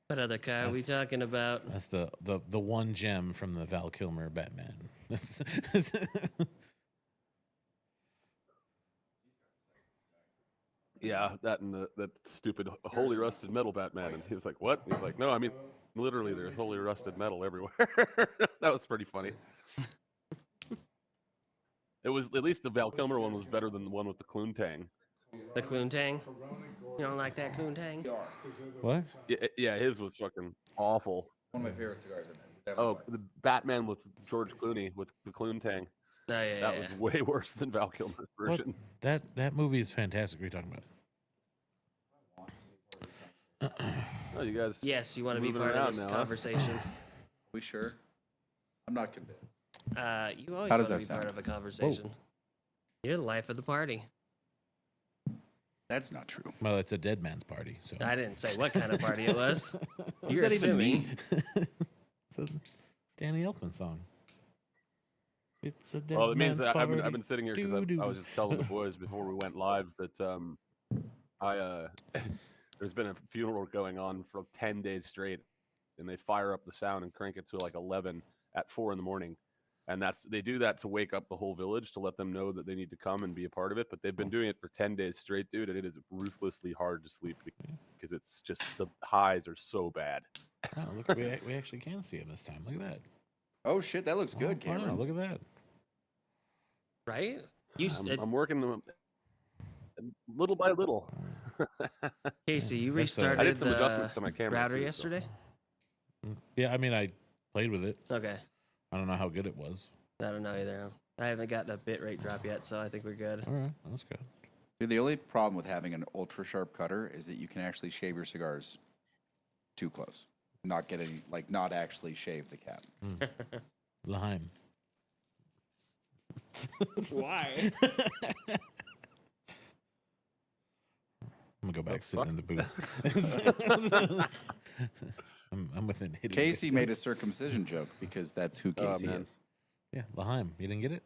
What other car are we talking about? That's the one gem from the Val Kilmer Batman. Yeah, that and that stupid holy rusted metal Batman. And he's like, what? And he's like, no, I mean, literally, there's holy rusted metal everywhere. That was pretty funny. It was, at least the Val Kilmer one was better than the one with the Cluntang. The Cluntang? You don't like that Cluntang? What? Yeah, his was fucking awful. One of my favorite cigars in there. Oh, the Batman with George Clooney with the Cluntang. Oh, yeah, That was way worse than Val Kilmer's version. What? That movie is fantastic. What are you talking about? Oh, you guys. Yes, you want to be moving part of around this now, huh? conversation. We sure? I'm not convinced. You always How want does to that be sound? part of a conversation. You're the life of the party. That's not true. Well, it's a dead man's party. So I didn't say what kind of party it was. What You're does that even assuming. mean? it's a Danny Elfman song. It's a dead Well, it means man's that party. I've been sitting here because I was just telling the boys before we went live that there's been a funeral going on for 10 days straight, and they fire up the sound and crank it to like 11 at 4 in the morning. And they do that to wake up the whole village to let them know that they need to come and be a part of it. But they've been doing it for 10 days straight, dude, and it is ruthlessly hard to sleep because it's just the highs are so bad. Oh, look, we actually can see him this time. Look at that. Oh shit, that looks good, Wow, Cameron. look at that. Right? You, I'm working them little by little. Casey, you That's, I restarted did some adjustments to my camera router too, so- yesterday? Yeah, I mean, I played with it. Okay. I don't know how good it was. I don't know either. I haven't gotten a bit rate drop yet, so I think we're good. All right, that's good. Dude, the only problem with having an ultra sharp cutter is that you can actually shave your cigars too close. Not get any, like, not actually shave the cap. Laheim. Why? I'm gonna go back sitting in the booth. I'm within hitting. Casey made a circumcision joke because that's who Casey man. is. Yeah, Laheim. You didn't get it?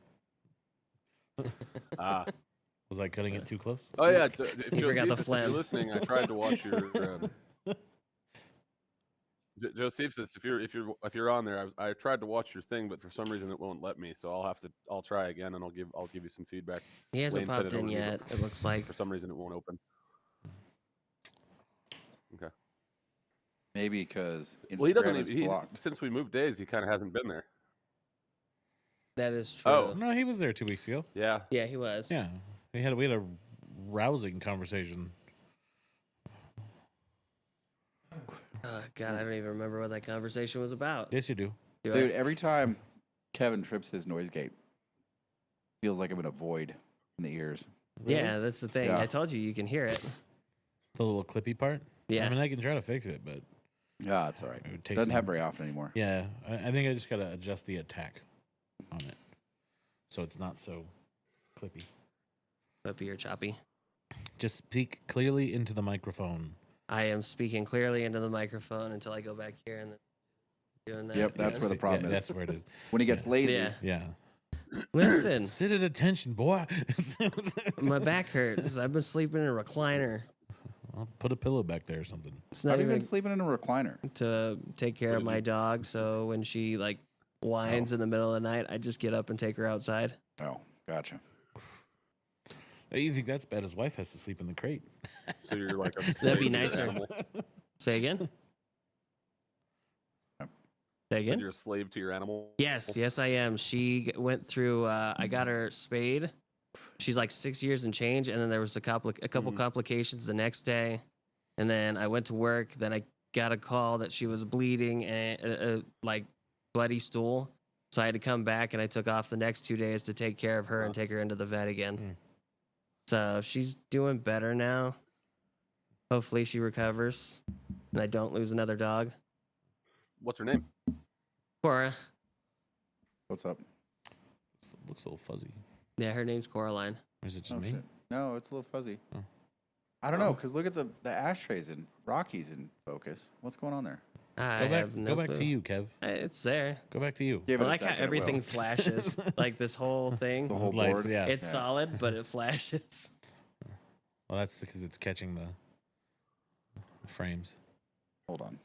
Ah. Was I cutting it too close? Oh yeah, so if You forgot the Josephus, if phlegm. you're listening, I tried to watch your. Josephus, if you're on there, I tried to watch your thing, but for some reason it won't let me. So I'll try again, and I'll give you some feedback. He hasn't Wayne sent popped it in over to me, yet, but it looks like. For some reason it won't open. Okay. Maybe because Instagram Well, he doesn't. is He, blocked. since we moved days, he kind of hasn't been there. That is true. Oh. No, he was there 2 weeks ago. Yeah. Yeah, he was. Yeah, we had a rousing conversation. God, I don't even remember what that conversation was about. Yes, you do. Do I? Dude, every time Kevin trips his noise gate, feels like I'm in a void in the ears. Yeah, that's the thing. Yeah. I told you you can hear it. The little clippy part. Yeah. I mean, I can try to fix it, but Yeah, it's all right. it would take Doesn't some- happen very often anymore. Yeah, I think I just gotta adjust the attack on it, so it's not so clippy. Flippy or choppy. Just speak clearly into the microphone. I am speaking clearly into the microphone until I go back here and then doing that. Yep, that's again. where the problem Yeah, is. that's where it is. When he gets lazy, Yeah. Yeah. Listen, Sit at attention, boy. my back hurts. I've been sleeping in a recliner. I'll put a pillow back there or something. It's I've not even even been sleeping in a recliner. to take care of my dog, so when she like whines in the middle of the night, I just get up and take her outside. Oh, gotcha. You think that's bad? His wife has to sleep in the crate. So you're like. That'd be slave to your nicer. animal. Say again? Say again? You're a slave to your animal. Yes, I am. She went through. I got her spayed. She's like 6 years and change, and then there was a couple complications the next day, and then I went to work. Then I got a call that she was bleeding and like bloody stool, so I had to come back, and I took off the next 2 days to take care of her and take her into the vet again. So she's doing better now. Hopefully she recovers, and I don't lose another dog. What's her name? Cora. What's up? Looks a little fuzzy. Yeah, her name's Coraline. Or is it just Oh, me? shit. No, it's a little fuzzy. Oh. I don't know, because look at the ashtrays and Rocky's in focus. What's going on there? I have no Go back clue. to you, Kev. It's there. Go back to you. Give I it a like how second, it everything will. flashes. Like this whole thing. The whole Lights, board. yeah. It's Yeah. solid, but it flashes. Well, that's because it's catching the frames. Hold on.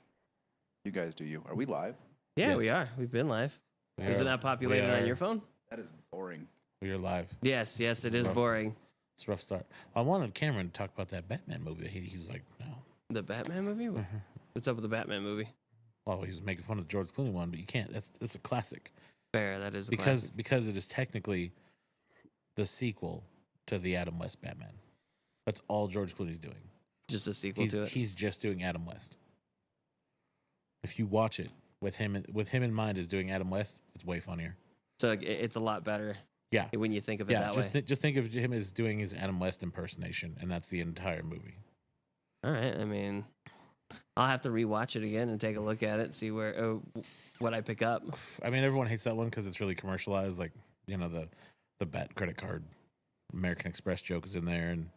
You guys do you. Are we live? Yeah, we Yes. are. We've been live. We Is are- it not populated we on are- your phone? That is boring. We are live. Yes, it is Rough. boring. It's a rough start. I wanted Cameron to talk about that Batman movie. He was like, no. The Batman movie? What's up with the Batman movie? Well, he was making fun of the George Clooney one, but you can't. It's a classic Fair, that is a because classic. it is technically the sequel to the Adam West Batman. That's all George Clooney's doing. Just a sequel to it. He's just doing Adam West. If you watch it with him in mind as doing Adam West, it's way funnier. So it's a lot better. Yeah. When you think of it Yeah, that just way. just think of him as doing his Adam West impersonation, and that's the entire movie. All right. I mean, I'll have to rewatch it again and take a look at it, see what I pick up. I mean, everyone hates that one because it's really commercialized. Like, the Bat credit card American Express joke is in there, and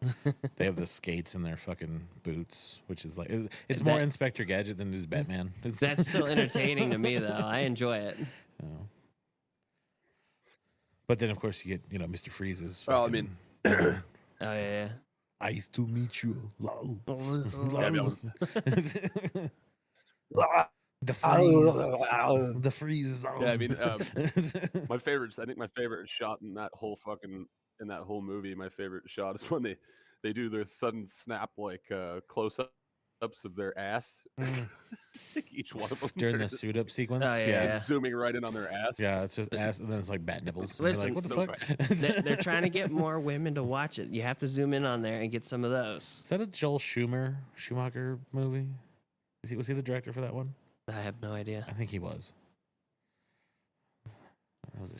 they have the skates in their fucking boots, which is like it's more Inspector Gadget than it is Batman. That's still entertaining to me, though. I enjoy it. But then, of course, you get Mr. Freeze's. Well, I mean, Oh yeah. Nice to meet you. Lol. Yeah, The freeze. The freeze is on. yeah, I mean, my favorite shot in that whole movie, my favorite shot is when they do their sudden snap close-ups of their ass. Like each one of them During they're the just suit up sequence. Oh, yeah. zooming right in on their ass. Yeah, it's just ass, and then it's like bat nipples. And you're Listen, like, what the so fuck? They're trying to get more women to watch it. You have to zoom in on there and get some of those. Is that a Joel Schumacher movie? Was he the director for that one? I have no idea. I think he was. That was a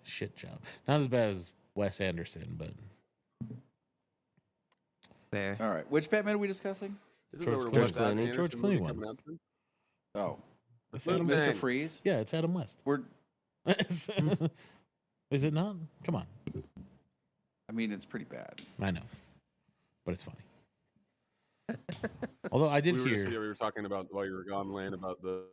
shit job. Not as bad as Wes Anderson, but Fair. All right. Which Batman are we discussing? Isn't George there a Clooney. Wes Anderson George movie Clooney one. coming out soon? Oh, it's Moon Adam, Man. Mr. Freeze. yeah, it's Adam West. We're. Is it not? Come on, I mean, it's pretty bad. I know, but it's funny. Although I did hear. We were talking about while you were gone, Lane, about the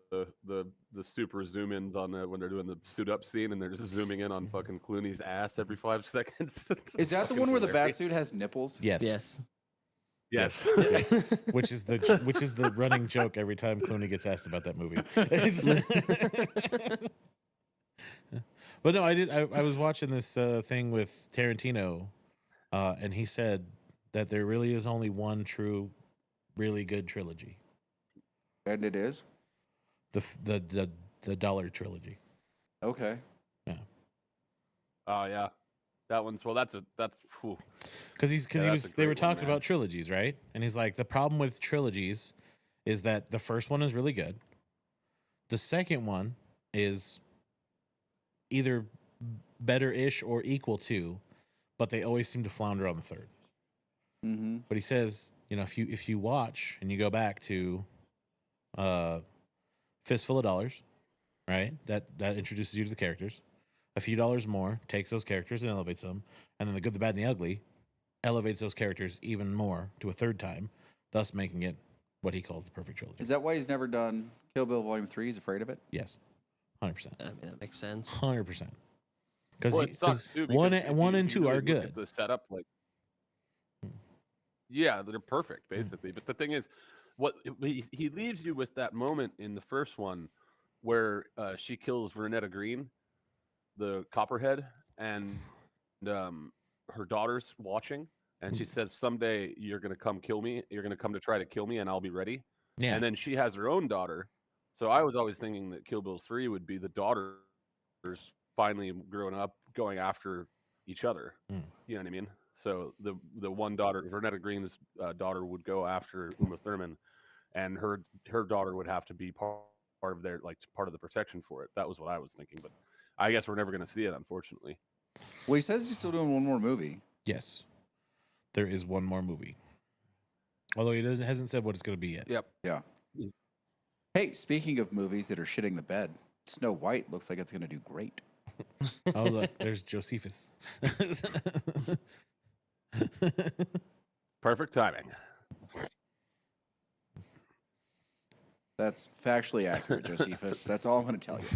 super zoom ins on when they're doing the suit up scene and they're just zooming in on fucking Clooney's ass every 5 seconds. Is that the Fucking one where the hilarious. bat suit has nipples? Yes. Yes. Yes. Which is the running joke every time Clooney gets asked about that movie. But no, I was watching this thing with Tarantino, and he said that there really is only one true, really good trilogy. And it is. The dollar trilogy. Okay. Oh yeah, that one's that's whew. Because that's a they were great one, talking man. about trilogies, right? And he's like, the problem with trilogies is that the first one is really good. The second one is either better-ish or equal to, but they always seem to flounder on the third. Mm-hmm. But he says, if you watch and you go back to Fistful of Dollars, right? That introduces you to the characters. A few dollars more takes those characters and elevates them, and then The Good, the Bad, and the Ugly elevates those characters even more to a third time, thus making it what he calls the perfect trilogy. Is that why he's never done Kill Bill Volume 3? He's afraid of it? Yes, 100%. I mean, that makes sense. 100%. Well, it sucks too. One because if and you two really are look good. at the setup, yeah, they're perfect basically. But the thing is, what he leaves you with that moment in the first one where she kills Vernetta Green, the Copperhead, and her daughter's watching, and she says, "Someday you're gonna come kill me. You're gonna come to try to kill me, and I'll be ready." Yeah. And then she has her own daughter. So I was always thinking that Kill Bill 3 would be the daughters finally growing up, going after each other. You know what I mean? So the one daughter, Vernetta Green's daughter, would go after Uma Thurman, and her daughter would have to be part of their part of the protection for it. That was what I was thinking, but I guess we're never going to see it, unfortunately. Well, he says he's still doing one more movie. Yes. There is one more movie. Although he hasn't said what it's going to be yet. Yep. Yeah. Hey, speaking of movies that are shitting the bed, Snow White looks like it's going to do great. Oh, look, there's Josephus. Perfect timing. That's factually accurate, Josephus. That's all I'm going to tell you.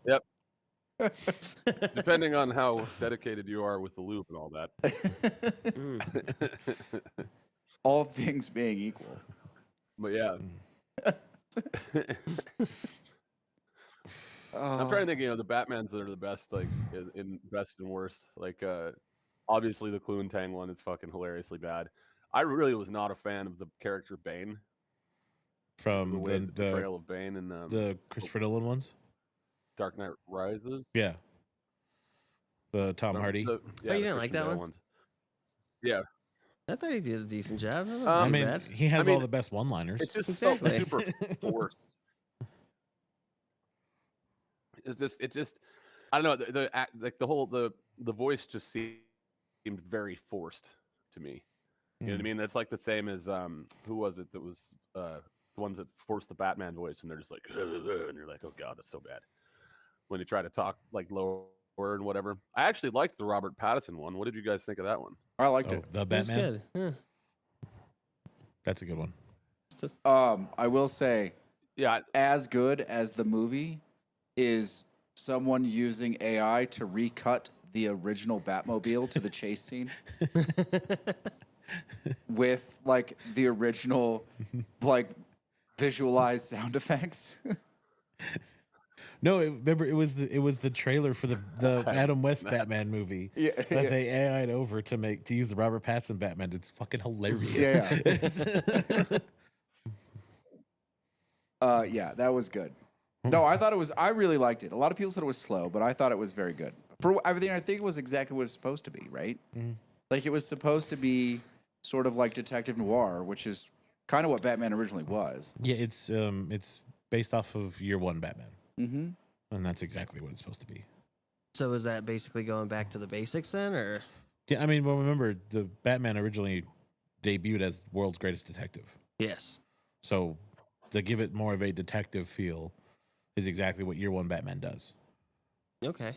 Yep. Depending on how dedicated you are with the loop and all that. All things being equal. But yeah, I'm trying to think. The Batmans that are the best, like in best and worst. Like, obviously the Cluentang one is fucking hilariously bad. I really was not a fan of the character Bane. The From way the portrayal of Bane in the Christopher Nolan ones. Dark Knight Rises. Yeah. The Tom Hardy. You didn't like that one? Ones. Yeah. I thought he did a decent job. That wasn't I too mean, bad. he has all the best one-liners. It just Exactly. felt super forced. It just, I don't know. The voice just seemed very forced to me. You know what I mean? That's like the same as who was it that was the ones that forced the Batman voice, and they're just like, and you're like, oh god, that's so bad. When they try to talk like lower and whatever. I actually liked the Robert Pattinson one. What did you guys think of that one? I liked it. The It was Batman. good. Yeah. That's a good one. I will say, Yeah, as good as the movie is someone using AI to recut the original Batmobile to the chase scene with like the original like visualized sound effects. No, remember it was the trailer for the Adam West Batman movie that they AI'd over to use the Robert Pattinson Batman. It's fucking hilarious. Yeah, that was good. No, I really liked it. A lot of people said it was slow, but I thought it was very good. For everything, I think it was exactly what it's supposed to be, right? Like it was supposed to be sort of like detective noir, which is kind of what Batman originally was. Yeah, it's based off of Year One Batman. Mm-hmm. And that's exactly what it's supposed to be. So is that basically going back to the basics then, or? Yeah, I mean, well, remember the Batman originally debuted as the world's greatest detective. Yes. So to give it more of a detective feel is exactly what Year One Batman does. Okay.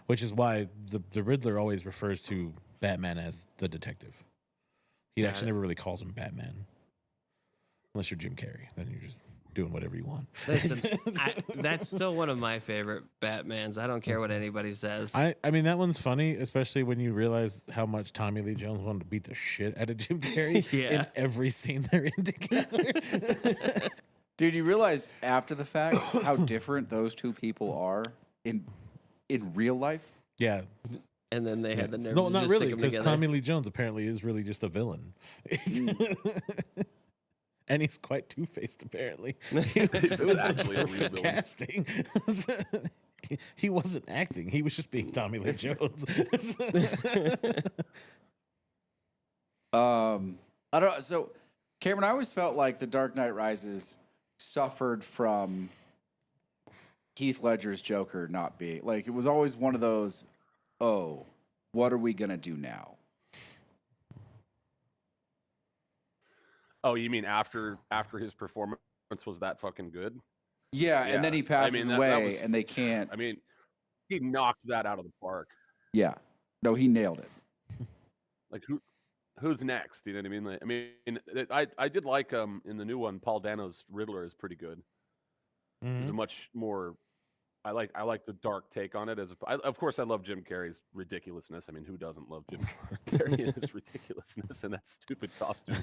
Which is why the Riddler always refers to Batman as the detective. He Got actually it. never really calls him Batman. Unless you're Jim Carrey. Then you're just doing whatever you want. Listen, that's still one of my favorite Batmans. I don't care what anybody says. I mean, that one's funny, especially when you realize how much Tommy Lee Jones wanted to beat the shit out of Jim Carrey Yeah. in every scene they're in together. Dude, you realize after the fact how different those two people are in real life? Yeah. And then they had the nerve No, to not just really, stick them because together. Tommy Lee Jones apparently is really just a villain. And he's quite two-faced, apparently. it was actually a real villain. Casting. He wasn't acting. He was just being Tommy Lee Jones. I don't know. So, Cameron, I always felt like The Dark Knight Rises suffered from Heath Ledger's Joker not being like, it was always one of those, oh, what are we going to do now? Oh, you mean after his performance was that fucking good? Yeah, and then he passes that away was- and they can't. I mean, he knocked that out of the park. Yeah. No, he nailed it. Like who's next? You know what I mean? I did like in the new one, Paul Dano's Riddler is pretty good. It's a much more. I like the dark take on it. Of course, I love Jim Carrey's ridiculousness. I mean, who doesn't love Jim Carrey and his ridiculousness and that stupid costume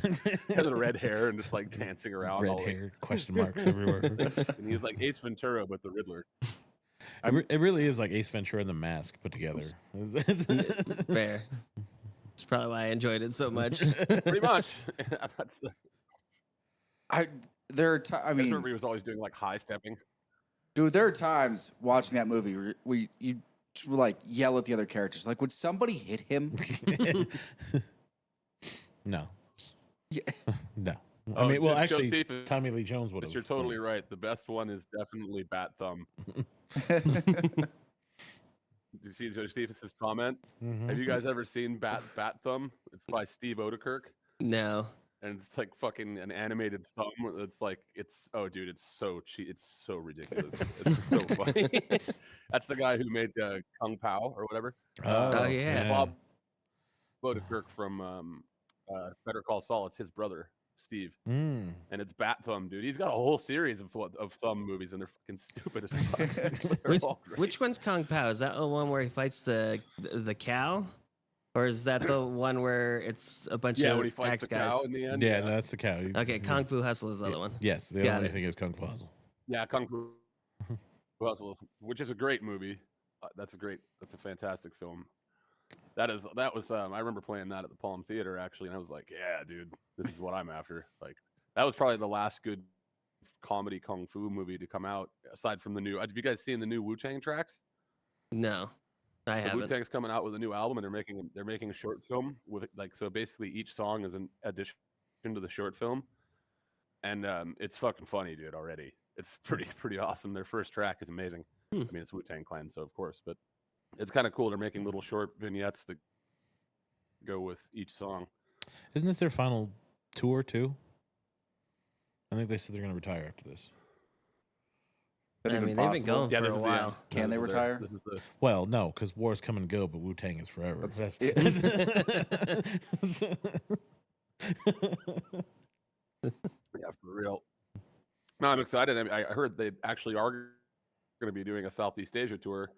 and the red hair and just like dancing around, Red all hair, question marks everywhere. and he's like Ace Ventura, but the Riddler. It really is like Ace Ventura and The Mask put together. Fair. That's probably why I enjoyed it so much. Pretty much. That's I mean, remember he was always doing like high stepping. dude, there are times watching that movie where you like yell at the other characters. Like, would somebody hit him? No. Yeah. No. Oh, I mean, well, actually, Josephus, Tommy Lee Jones would have. you're totally right. The best one is definitely Bat Thumb. Did you see Josephus's comment? Have you guys ever seen Bat Thumb? It's by Steve Odekirk. No. And it's like fucking an animated thumb. It's dude, it's so cheap. It's so ridiculous. It's so funny. That's the guy who made Kung Pao or whatever. Oh, yeah. Bob Odekirk from Better Call Saul. It's his brother, Steve. And it's Bat Thumb, dude. He's got a whole series of thumb movies, and they're fucking stupid as fuck. Which one's Kung Pao? Is that the one where he fights the cow? Or is that the one where it's a bunch Yeah, of when he fights ex the guys? cow in the end. Yeah, no, that's the cow. Okay, Kung Fu Hustle is the other one. Yes, the Got only it. thing is Kung Fu Hustle. Yeah, Kung Fu Hustle, which is a great movie. That's a fantastic film. That was I remember playing that at the Palm Theater actually, and I was like, yeah, dude, this is what I'm after. Like, that was probably the last good comedy kung fu movie to come out aside from the new. Have you guys seen the new Wu-Tang tracks? No, I So haven't. Wu-Tang's coming out with a new album, and they're making a short film with like, so basically each song is an addition to the short film, and it's fucking funny, dude. Already, it's pretty awesome. Their first track is amazing. I mean, it's Wu-Tang Clan, so of course, but it's kind of cool. They're making little short vignettes that go with each song. Isn't this their final tour too? I think they said they're going to retire after this. That I even mean, they've been possible? going Yeah, for this a is the end. while. Can they retire? This is the Well, no, because wars come and go, but Wu-Tang is forever. That's- yeah, for real. No, I'm excited. I mean, I heard they actually are going to be doing a Southeast Asia tour.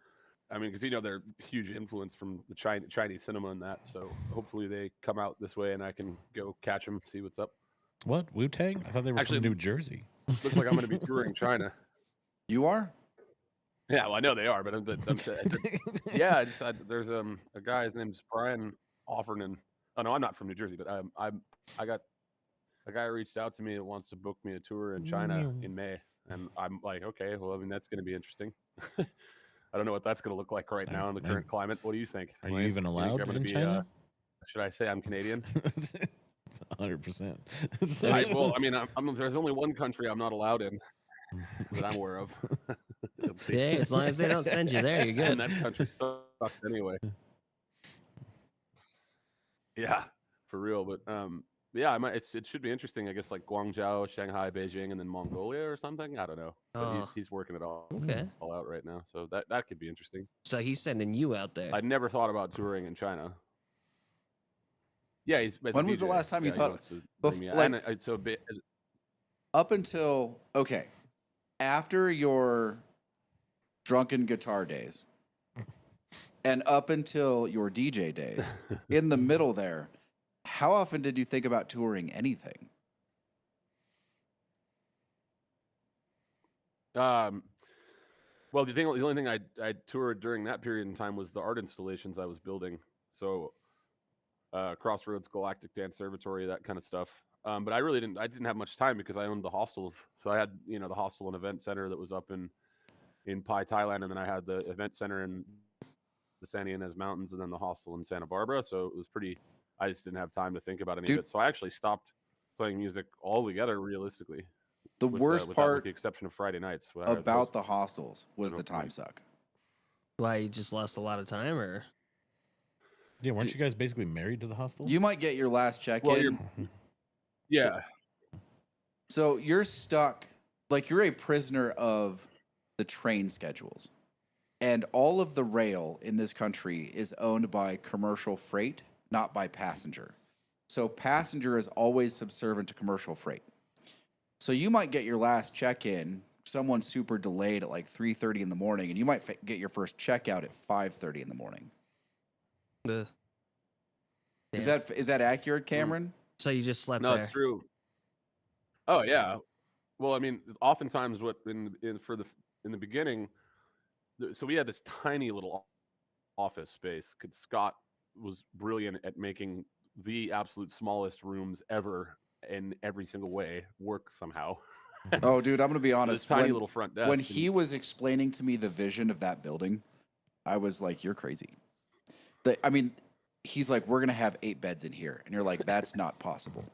I mean, because they're huge influence from the Chinese cinema and that. So hopefully they come out this way and I can go catch them, see what's up. What, Wu-Tang? I thought they were Actually, from New Jersey. Looks like I'm going to be touring China. You are? Yeah, well, I know they are, but yeah, there's a guy. His name's Brian Offerman. Oh no, I'm not from New Jersey, but I got a guy reached out to me that wants to book me a tour in China in May, and I'm like, okay, well, I mean, that's going to be interesting. I don't know what that's going to look like right now in the current climate. What do you think? Are you even allowed in China? Should I say I'm Canadian? It's 100%. Well, I mean, there's only one country I'm not allowed in that I'm aware of. Yeah, as long as they don't send you there, you're good. And that country sucks anyway. Yeah, for real. But yeah, it should be interesting. I guess like Guangzhou, Shanghai, Beijing, and then Mongolia or something. I don't know. But he's working it all out right now, so that could be interesting. So he's sending you out there. I never thought about touring in China. Yeah, he's. When was the last time you thought? Up until after your drunken guitar days, and up until your DJ days, in the middle there, how often did you think about touring anything? Well, the only thing I toured during that period in time was the art installations I was building. So, Crossroads, Galactic Dance Conservatory, that kind of stuff. But I didn't have much time because I owned the hostels. So I had, the hostel and event center that was up in Pai, Thailand, and then I had the event center in the San Ynez Mountains, and then the hostel in Santa Barbara. So it was I just didn't have time to think about any of it. So I actually stopped playing music altogether, realistically. The worst part, with the exception of Friday nights, about the hostels was the time suck. Why, you just lost a lot of time, or? Yeah, weren't you guys basically married to the hostel? You might get your last check-in. Yeah. So you're stuck, like you're a prisoner of the train schedules. And all of the rail in this country is owned by commercial freight, not by passenger. So passenger is always subservient to commercial freight. So you might get your last check-in, someone's super delayed at like 3:30 in the morning, and you might get your first checkout at 5:30 in the morning. Is that accurate, Cameron? So you just slept No, there? it's true. Oh yeah. Well, I mean, oftentimes in the beginning, so we had this tiny little office space. Scott was brilliant at making the absolute smallest rooms ever in every single way work somehow. Oh, dude, I'm going to be honest. This tiny little front desk. When he was explaining to me the vision of that building, I was like, you're crazy. He's like, we're going to have 8 beds in here. And you're like, that's not possible.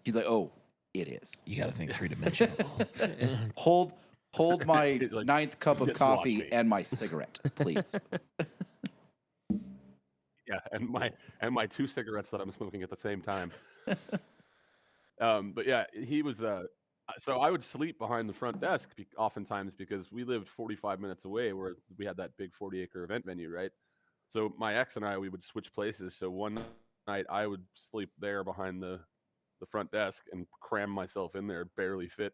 He's like, oh, it is. You got to think 3-dimensional. Hold my Like, 9th cup of just watch coffee me. and my cigarette, please. Yeah, and my 2 cigarettes that I'm smoking at the same time. But yeah, he was. So I would sleep behind the front desk oftentimes because we lived 45 minutes away, where we had that big 40-acre event venue, right? So my ex and I, we would switch places. So one night I would sleep there behind the front desk and cram myself in there, barely fit.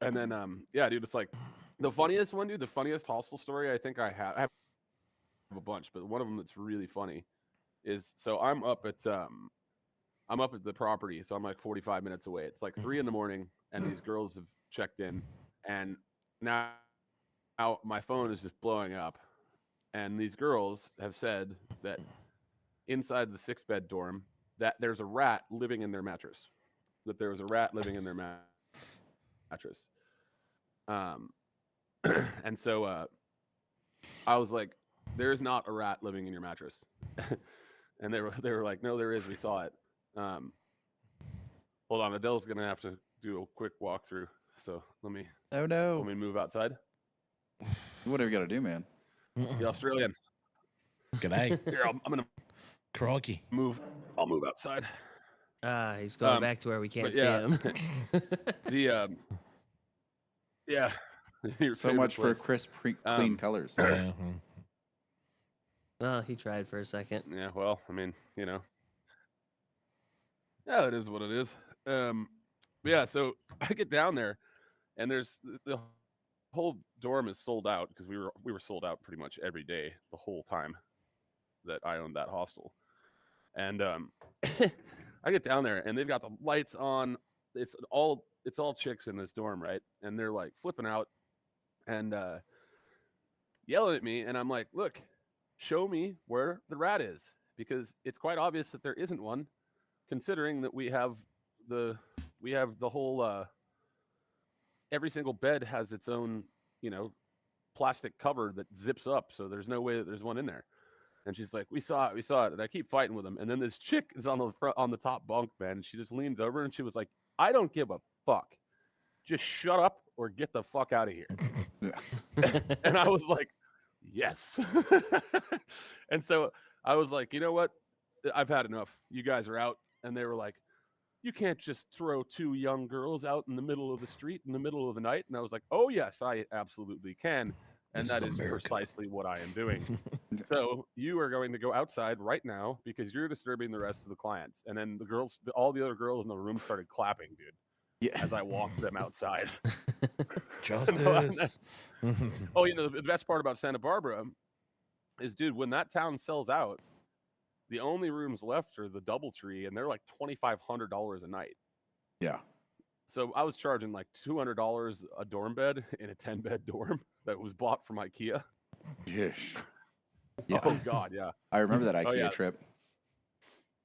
And then, yeah, dude, it's like the funniest one, dude. The funniest hostel story I think I have a bunch, but one of them that's really funny is so I'm up at the property, so I'm like 45 minutes away. It's like 3 a.m, and these girls have checked in, and now my phone is just blowing up, and these girls have said that inside the 6-bed dorm that there's a rat living in their mattress. That there was a rat living in their mattress. And so I was like, "There's not a rat living in your mattress," and they were like, "No, there is. We saw it." Hold on, Adele's gonna have to do a quick walkthrough. So let me move outside. Whatever you got to do, man. The Australian. G'day. Here, I'm gonna Crikey. move. I'll move outside. He's going back to where we can't see him. The yeah. Your So favorite much for place. crisp, clean colors. Yeah. Oh, he tried for a second. Yeah, well, I mean, yeah, it is what it is. Yeah, so I get down there, and there's the whole dorm is sold out because we were sold out pretty much every day the whole time that I owned that hostel, and I get down there, and they've got the lights on. It's all chicks in this dorm, right? And they're like flipping out and yelling at me, and I'm like, look, show me where the rat is, because it's quite obvious that there isn't one, considering that we have the whole every single bed has its own plastic cover that zips up, so there's no way that there's one in there. And she's like, we saw it, and I keep fighting with them, and then this chick is on the top bunk, man, and she just leans over and she was like, I don't give a fuck, just shut up or get the fuck out of here. And I was like, yes. And so I was like, you know what? I've had enough. You guys are out. And they were like, you can't just throw 2 young girls out in the middle of the street in the middle of the night. And I was like, oh, yes, I absolutely can. And that is precisely what I am doing. So you are going to go outside right now because you're disturbing the rest of the clients. And then all the other girls in the room started clapping, dude. Yeah. As I walked them outside. Justice. Oh, the best part about Santa Barbara is, dude, when that town sells out, the only rooms left are the DoubleTree, and they're like $2,500 a night. Yeah. So I was charging like $200 a dorm bed in a 10-bed dorm that was bought from IKEA. Yeesh. Yeah. Oh God, yeah. I remember that IKEA trip.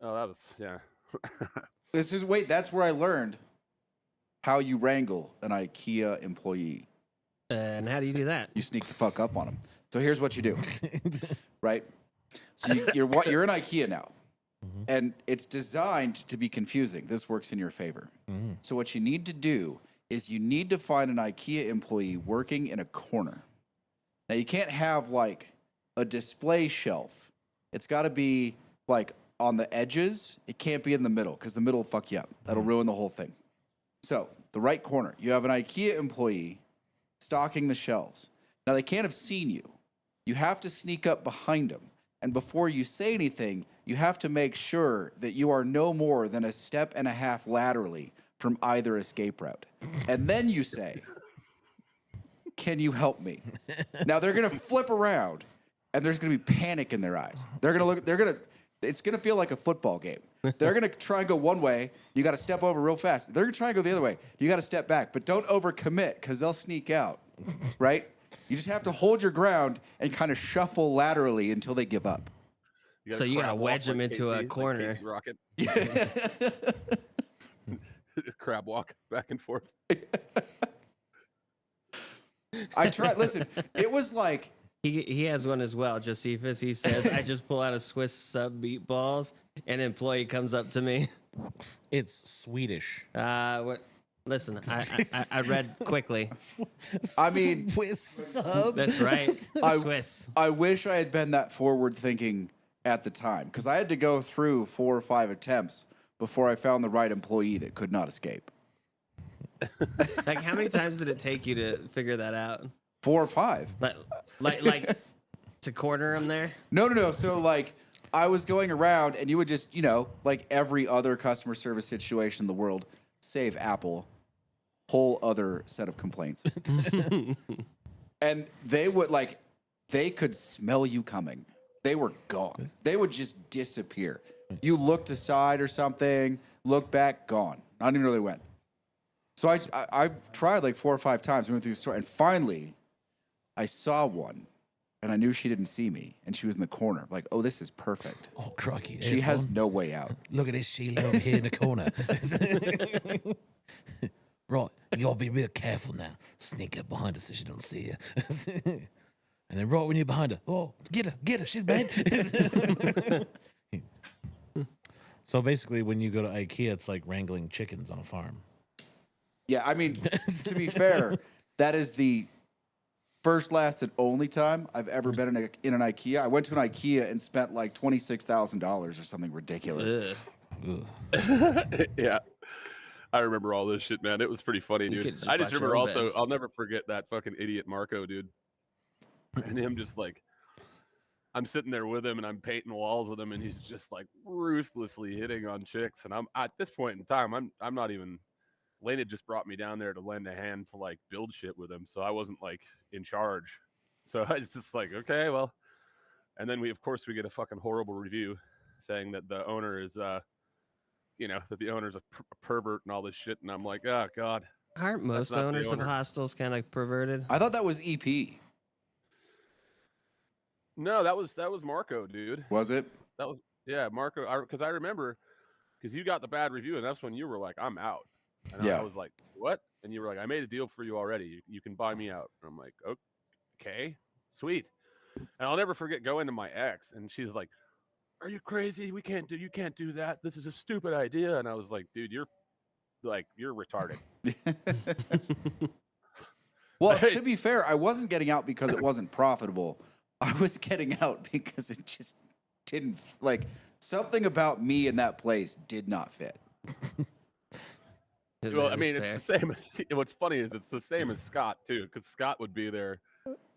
Oh, that was yeah. That's where I learned how you wrangle an IKEA employee. And how do you do that? You sneak the fuck up on them. So here's what you do, right? So you're in IKEA now, and it's designed to be confusing. This works in your favor. So what you need to do is you need to find an IKEA employee working in a corner. Now you can't have like a display shelf. It's got to be like on the edges. It can't be in the middle because the middle will fuck you up. That'll ruin the whole thing. So the right corner, you have an IKEA employee stocking the shelves. Now they can't have seen you. You have to sneak up behind them. And before you say anything, you have to make sure that you are no more than a step and a half laterally from either escape route. And then you say, can you help me? Now they're going to flip around and there's going to be panic in their eyes. It's going to feel like a football game. They're going to try and go one way. You got to step over real fast. They're going to try and go the other way. You got to step back, but don't overcommit because they'll sneak out, right? You just have to hold your ground and kind of shuffle laterally until they give up. So you got to wedge them into a corner. Yeah. Crab walk back and forth. I tried. Listen, it was like he has one as well. Josephus. He says, "I just pull out a Swiss sub meatballs. An employee comes up to me. It's Swedish. What? Listen, I read quickly. I mean, Swiss sub. That's right. Swiss. I wish I had been that forward thinking at the time because I had to go through 4 or 5 attempts before I found the right employee that could not escape. Like, how many times did it take you to figure that out? 4 or 5. Like to corner him there? No. So like I was going around and you would just, like every other customer service situation in the world, save Apple, whole other set of complaints. And they would they could smell you coming. they were gone. They would just disappear. You looked aside or something, look back, gone. I don't even know where they went. So I tried like 4 or 5 times. We went through the store, and finally, I saw one, and I knew she didn't see me, and she was in the corner. Like, oh, this is perfect. Oh, crikey. She has no way out. Look at this Sheila over here in the corner. Right, you gotta be real careful now. Sneak up behind her so she don't see you. And then right when you're behind her, oh, get her, she's bad. So basically, when you go to IKEA, it's like wrangling chickens on a farm. Yeah, I mean, to be fair, that is the first, last, and only time I've ever been in an IKEA. I went to an IKEA and spent like $26,000 or something ridiculous. Yeah. I remember all this shit, man. It was pretty funny, dude. I just remember also, beds. I'll never forget that fucking idiot Marco, dude. And him just like, I'm sitting there with him and I'm painting walls with him, and he's just like ruthlessly hitting on chicks. And I'm at this point in time, I'm not even. Lane had just brought me down there to lend a hand to like build shit with him, so I wasn't like in charge. So it's just like, okay, well. And then we get a fucking horrible review saying that the owner is, that the owner's a pervert and all this shit. And I'm like, oh god. Aren't most owners of hostels kind of perverted? I thought that was EP. No, that was Marco, dude. Was it? That was Marco. Because I remember, because you got the bad review, and that's when you were like, I'm out. And I was like, what? And you were like, I made a deal for you already. You can buy me out. And I'm like, okay, sweet. And I'll never forget going to my ex, and she's like, are you crazy? You can't do that. This is a stupid idea. And I was like, dude, you're retarded. Well, to be fair, I wasn't getting out because it wasn't profitable. I was getting out because it just didn't, like, something about me in that place did not fit. Well, I mean, it's the same as, what's funny is it's the same as Scott too, because Scott would be there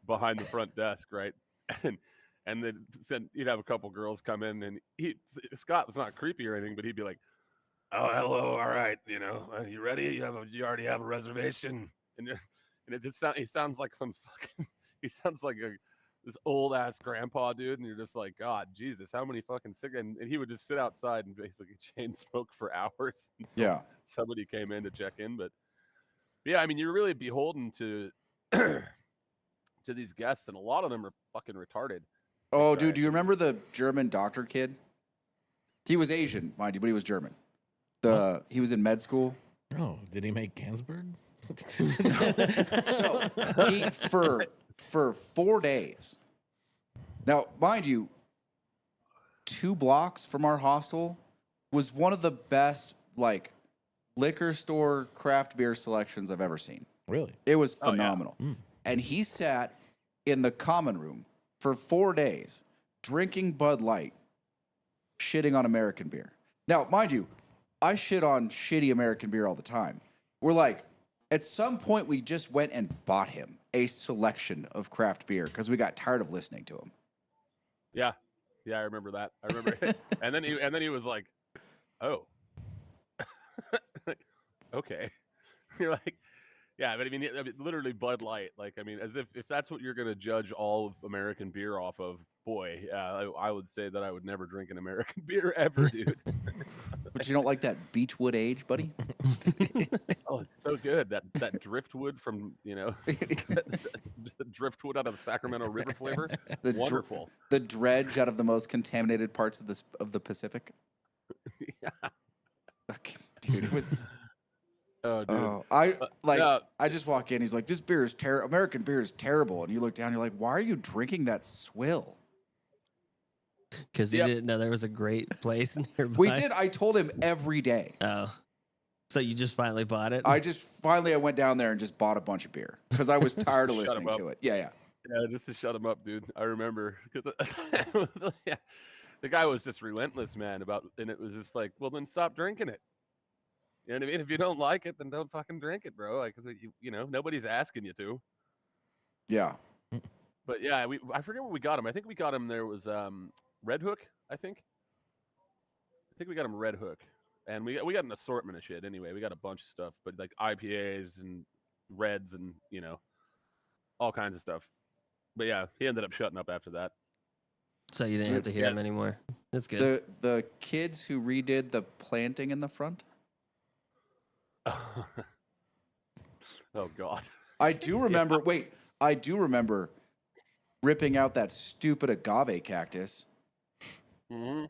behind the front desk, right? And then you'd have a couple girls come in, and Scott was not creepy or anything, but he'd be like, oh, hello, all right, you ready? You already have a reservation, and it just he sounds like this old ass grandpa dude, and you're just like, God, Jesus, how many fucking cigarettes? And he would just sit outside and basically chain smoke for hours until somebody came in to check in. But yeah, I mean, you're really beholden to to these guests, and a lot of them are fucking retarded. Oh, dude, do you remember the German doctor kid? He was Asian, mind you, but he was German. He was in med school. Oh, did he make Gansberg? So he for 4 days. Now, mind you, 2 blocks from our hostel was one of the best like liquor store craft beer selections I've ever seen. Really? It was phenomenal. Oh, yeah. And he sat in the common room for 4 days drinking Bud Light, shitting on American beer. Now, mind you, I shit on shitty American beer all the time. We're like, at some point, we just went and bought him a selection of craft beer because we got tired of listening to him. Yeah, I remember that. I remember it. and then he was like, "Oh, okay." You're like, yeah, but I mean, literally Bud Light. Like, I mean, as if that's what you're gonna judge all of American beer off of, boy, I would say that I would never drink an American beer ever, dude. But you don't like that Beechwood age, buddy? Oh, it's so good. That driftwood from, the driftwood out of the Sacramento River flavor. Wonderful. The dredge out of the most contaminated parts of the Pacific. Yeah. Dude, it was. Oh, dude. I just walk in. He's like, "This beer is terrible. American beer is terrible." And you look down. You're like, "Why are you drinking that swill?" Because he didn't know there was a great place nearby. We did. I told him every day. Oh. So you just finally bought it? I went down there and just bought a bunch of beer because I was tired of listening to it. Yeah. Yeah, just to shut him up, dude. I remember. Because the guy was just relentless, man, and it was just like, well, then stop drinking it. You know what I mean? If you don't like it, then don't fucking drink it, bro. Like, nobody's asking you to. Yeah. But yeah, I forget what we got him. I think we got him. There was Red Hook. I think we got him Red Hook, and we got an assortment of shit. Anyway, we got a bunch of stuff, but like IPAs and reds and all kinds of stuff. But yeah, he ended up shutting up after that. So you didn't have to hear Yeah. him anymore. That's good. The kids who redid the planting in the front. Oh God. I do remember. Wait, I do remember ripping out that stupid agave cactus. hmm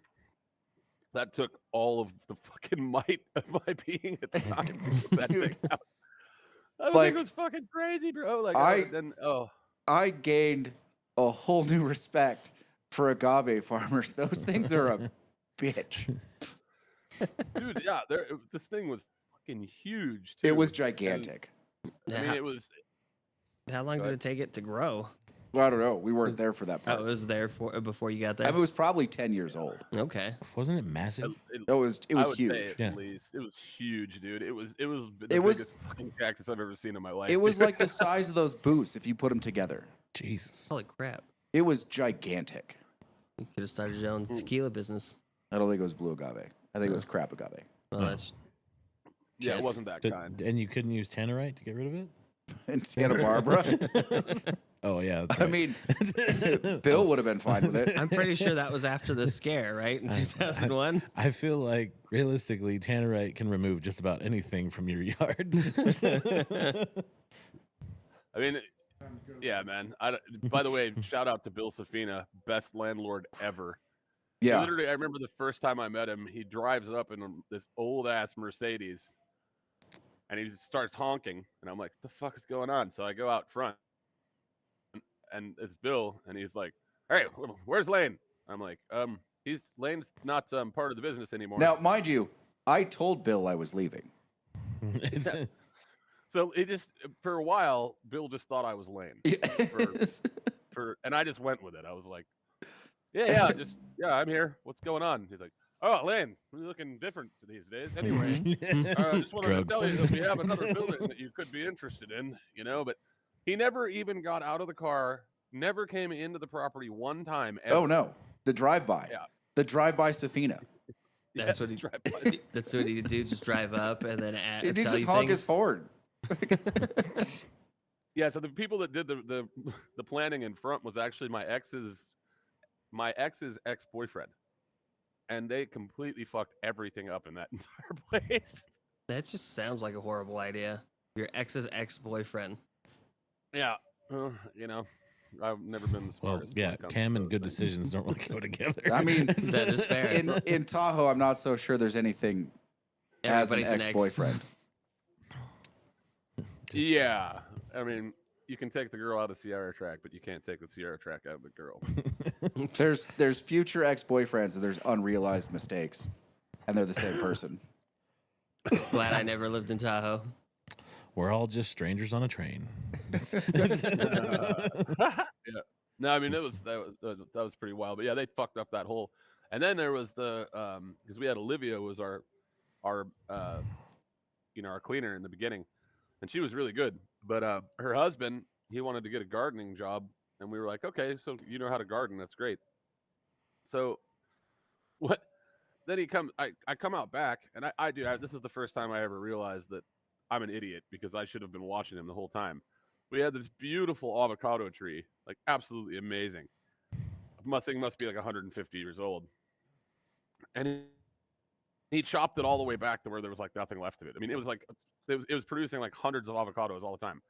That took all of the fucking might of my being at the time to get that Dude. thing out. That Like, thing was fucking crazy, bro. Like, I- I gained a whole new respect for agave farmers. Those things are a bitch. dude, yeah, this thing was fucking huge too. It was And, gigantic. I mean, it was. How long Go did ahead. it take it to grow? Well, I don't know. We weren't there for that Oh, part. it was there before you got there. I mean, it was probably 10 years old. Okay. Wasn't it massive? It It was I would say huge. at Yeah. least it was huge, dude. It was the It was- biggest fucking cactus I've ever seen in my life. It was dude. like the size of those booths if you put them together. Jesus. Holy crap! It was gigantic. You could have started your own tequila business. I don't think it was blue agave. I think it was crap agave. Well, that's yeah, it shit. wasn't that kind. And you couldn't use tannerite to get rid of it? In Santa Barbara. Oh, yeah. That's I right. mean, Bill would have been fine with it. I'm pretty sure that was after the scare, right? In 2001. I feel like realistically, tannerite can remove just about anything from your yard. I mean, yeah, man. By the way, shout out to Bill Safina, best landlord ever. Yeah. Literally, I remember the first time I met him. He drives up in this old ass Mercedes, and he just starts honking, and I'm like, "The fuck is going on?" So I go out front, and it's Bill, and he's like, "Hey, where's Lane?" I'm like, Lane's not part of the business anymore." Now, mind you, I told Bill I was leaving. It's- So it just for a while, Bill just thought I was Lane. And I just went with it. I was like, yeah, I'm here. What's going on? He's like, "Oh, Lane, you're looking different these days." Anyway, I just wanted Drugs. to tell you that we have another building that you could be interested in, But he never even got out of the car, never came into the property one time. Ever. Oh, no. The drive-by. Yeah. The drive-by Safina. That's what he. drive by. That's what he do. Just drive up and then He tell just you honk his things. Ford. Yeah, so the people that did the planning in front was actually my ex's ex-boyfriend, and they completely fucked everything up in that entire place. That just sounds like a horrible idea. Your ex's ex-boyfriend. Yeah, I've never been the well, smartest. when yeah, it comes Cam to and those good things. decisions don't really go together. I mean, That is fair. in Tahoe, I'm not so sure there's anything as an Everybody's ex-boyfriend. Yeah, I mean, you can take the girl out of Sierra Track, but you can't take the Sierra Track out of the girl. There's future ex-boyfriends and there's unrealized mistakes, and they're the same person. Glad I never lived in Tahoe. We're all just strangers on a train. Yeah. No, I mean that was pretty wild. But yeah, they fucked up that whole. And then there was the because we had Olivia was our our cleaner in the beginning, and she was really good. But her husband, he wanted to get a gardening job, and we were like, okay, so you know how to garden, that's great. So what? Then he comes. I come out back, and I do. This is the first time I ever realized that I'm an idiot because I should have been watching him the whole time. We had this beautiful avocado tree, like absolutely amazing. My thing must be like 150 years old, and he chopped it all the way back to where there was like nothing left of it. I mean, it was like it was producing like hundreds of avocados all the time.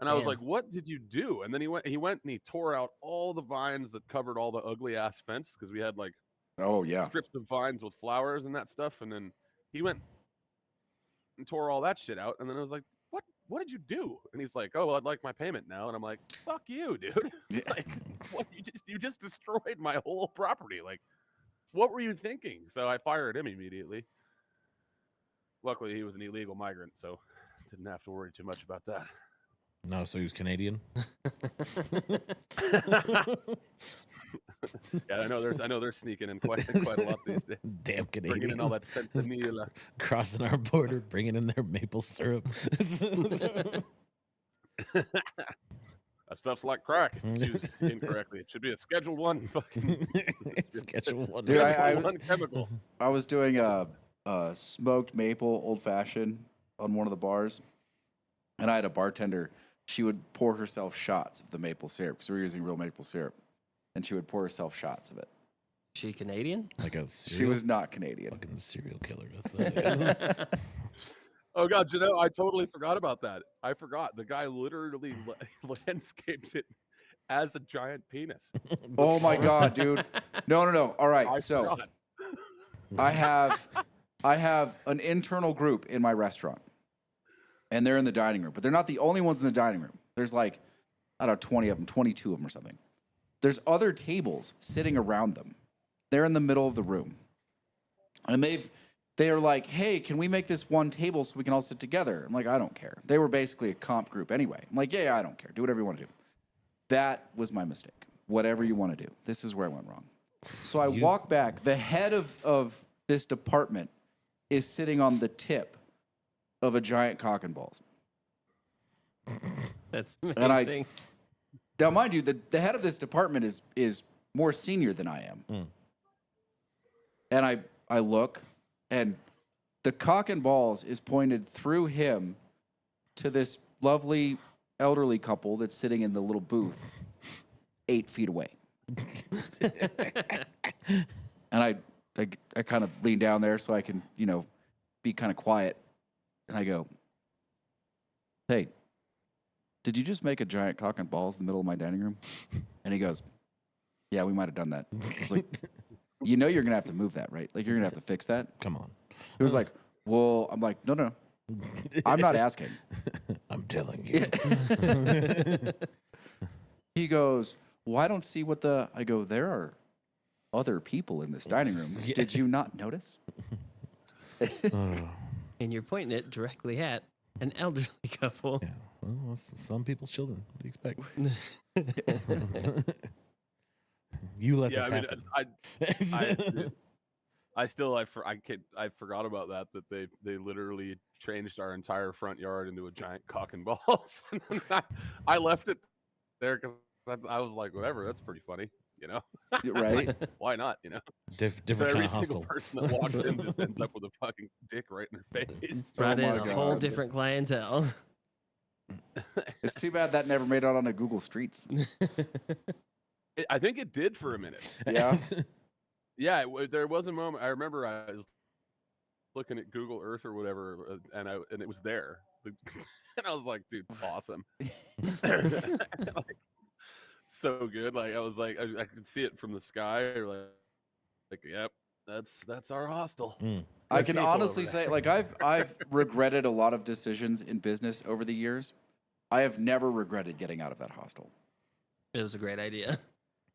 And I was Damn. like, "What did you do?" And then he went and he tore out all the vines that covered all the ugly ass fence because we had like Oh yeah. strips of vines with flowers and that stuff. And then he went and tore all that shit out. And then I was like, "What did you do?" And he's like, "Oh, well, I'd like my payment now." And I'm like, "Fuck you, dude! Yeah. Like, what? You just destroyed my whole property. Like, what were you thinking?" So I fired him immediately. Luckily, he was an illegal migrant, so didn't have to worry too much about that. No, so he was Canadian. Yeah, I know they're sneaking in quite a lot these days. Damn Bringing Canadians. in all that fentanyl. Crossing our border, bringing in their maple syrup. That stuff's like crack. If it's used incorrectly. It should be a Schedule 1 fucking Schedule 1. Dude, Schedule 1 chemical. I was doing a smoked maple old fashioned on one of the bars, and I had a bartender. She would pour herself shots of the maple syrup because we were using real maple syrup. and she would pour herself shots of it. She Canadian? Like a She was not Canadian. fucking serial killer. Oh God, I totally forgot about that. I forgot. The guy literally landscaped it as a giant penis. Oh my God, dude. No. All right. I So forgot. I have an internal group in my restaurant, and they're in the dining room, but they're not the only ones in the dining room. There's like, I don't know, 20 of them, 22 of them or something. There's other tables sitting around them. They're in the middle of the room. And they are like, hey, can we make this one table so we can all sit together? I'm like, I don't care. They were basically a comp group anyway. I'm like, yeah, I don't care. Do whatever you want to do. That was my mistake. Whatever you want to do. This is where I went wrong. So I walk back. The head of this department is sitting on the tip of a giant cock and balls. That's And amazing. Now, mind you, the head of this department is more senior than I am. And I look, and the cock and balls is pointed through him to this lovely elderly couple that's sitting in the little booth 8 feet away. And I kind of lean down there so I can, be kind of quiet. And I go, hey, did you just make a giant cock and balls in the middle of my dining room? And he goes, yeah, we might have done that. I was like, you're going to have to move that, right? Like, you're going to have to fix that. Come on. He was like, well, I'm like, no. I'm not asking. I'm telling you. He goes, well, I don't see I go, there are other people in this dining room. Did you not notice? And you're pointing it directly at an elderly couple. Yeah. Well, that's some people's children. What do you expect? You let this happen. I forgot about that they literally changed our entire front yard into a giant cock and balls. I left it there because I was like, whatever, that's pretty funny, Right? Like, why not, Different So kind every of single hostile. person that walks in just ends up with a fucking dick right in their face. Brought Oh in my a whole God. different clientele. It's too bad that never made it on the Google Streets. I think it did for a minute. Yeah. Yeah, there was a moment. I remember I was looking at Google Earth or whatever, and it was there, and I was like, "Dude, awesome!" Like, so good. Like I was like, I could see it from the sky. Or like, yep, that's our hostel. I can people honestly over say, there. like, I've regretted a lot of decisions in business over the years. I have never regretted getting out of that hostel. It was a great idea.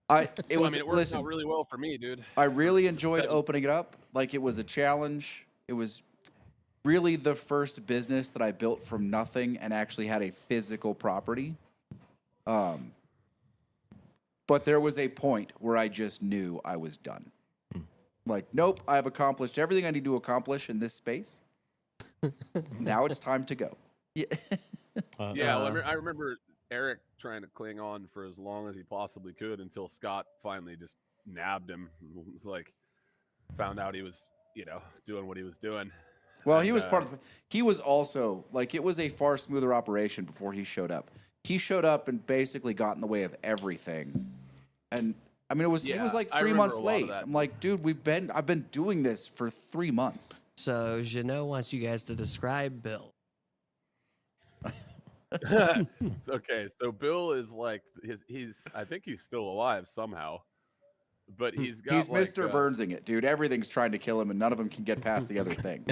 It worked out really well for me, dude. I really enjoyed Seven. opening it up. Like, it was a challenge. It was really the first business that I built from nothing and actually had a physical property. But there was a point where I just knew I was done. Like, nope, I have accomplished everything I need to accomplish in this space. Now it's time to go. Yeah. Yeah, well, I remember Eric trying to cling on for as long as he possibly could until Scott finally just nabbed him. It was like, found out he was, doing what he was doing. Well, he was he was also, like, it was a far smoother operation before he showed up. He showed up and basically got in the way of everything. And I mean, it was like I 3 remember months a lot of late. that. I'm like, dude, I've been doing this for 3 months. So Jeannot wants you guys to describe Bill. Okay, so Bill is like I think he's still alive somehow, but he's got He's like, Mr. Burnsing it, dude. Everything's trying to kill him, and none of them can get past the other thing.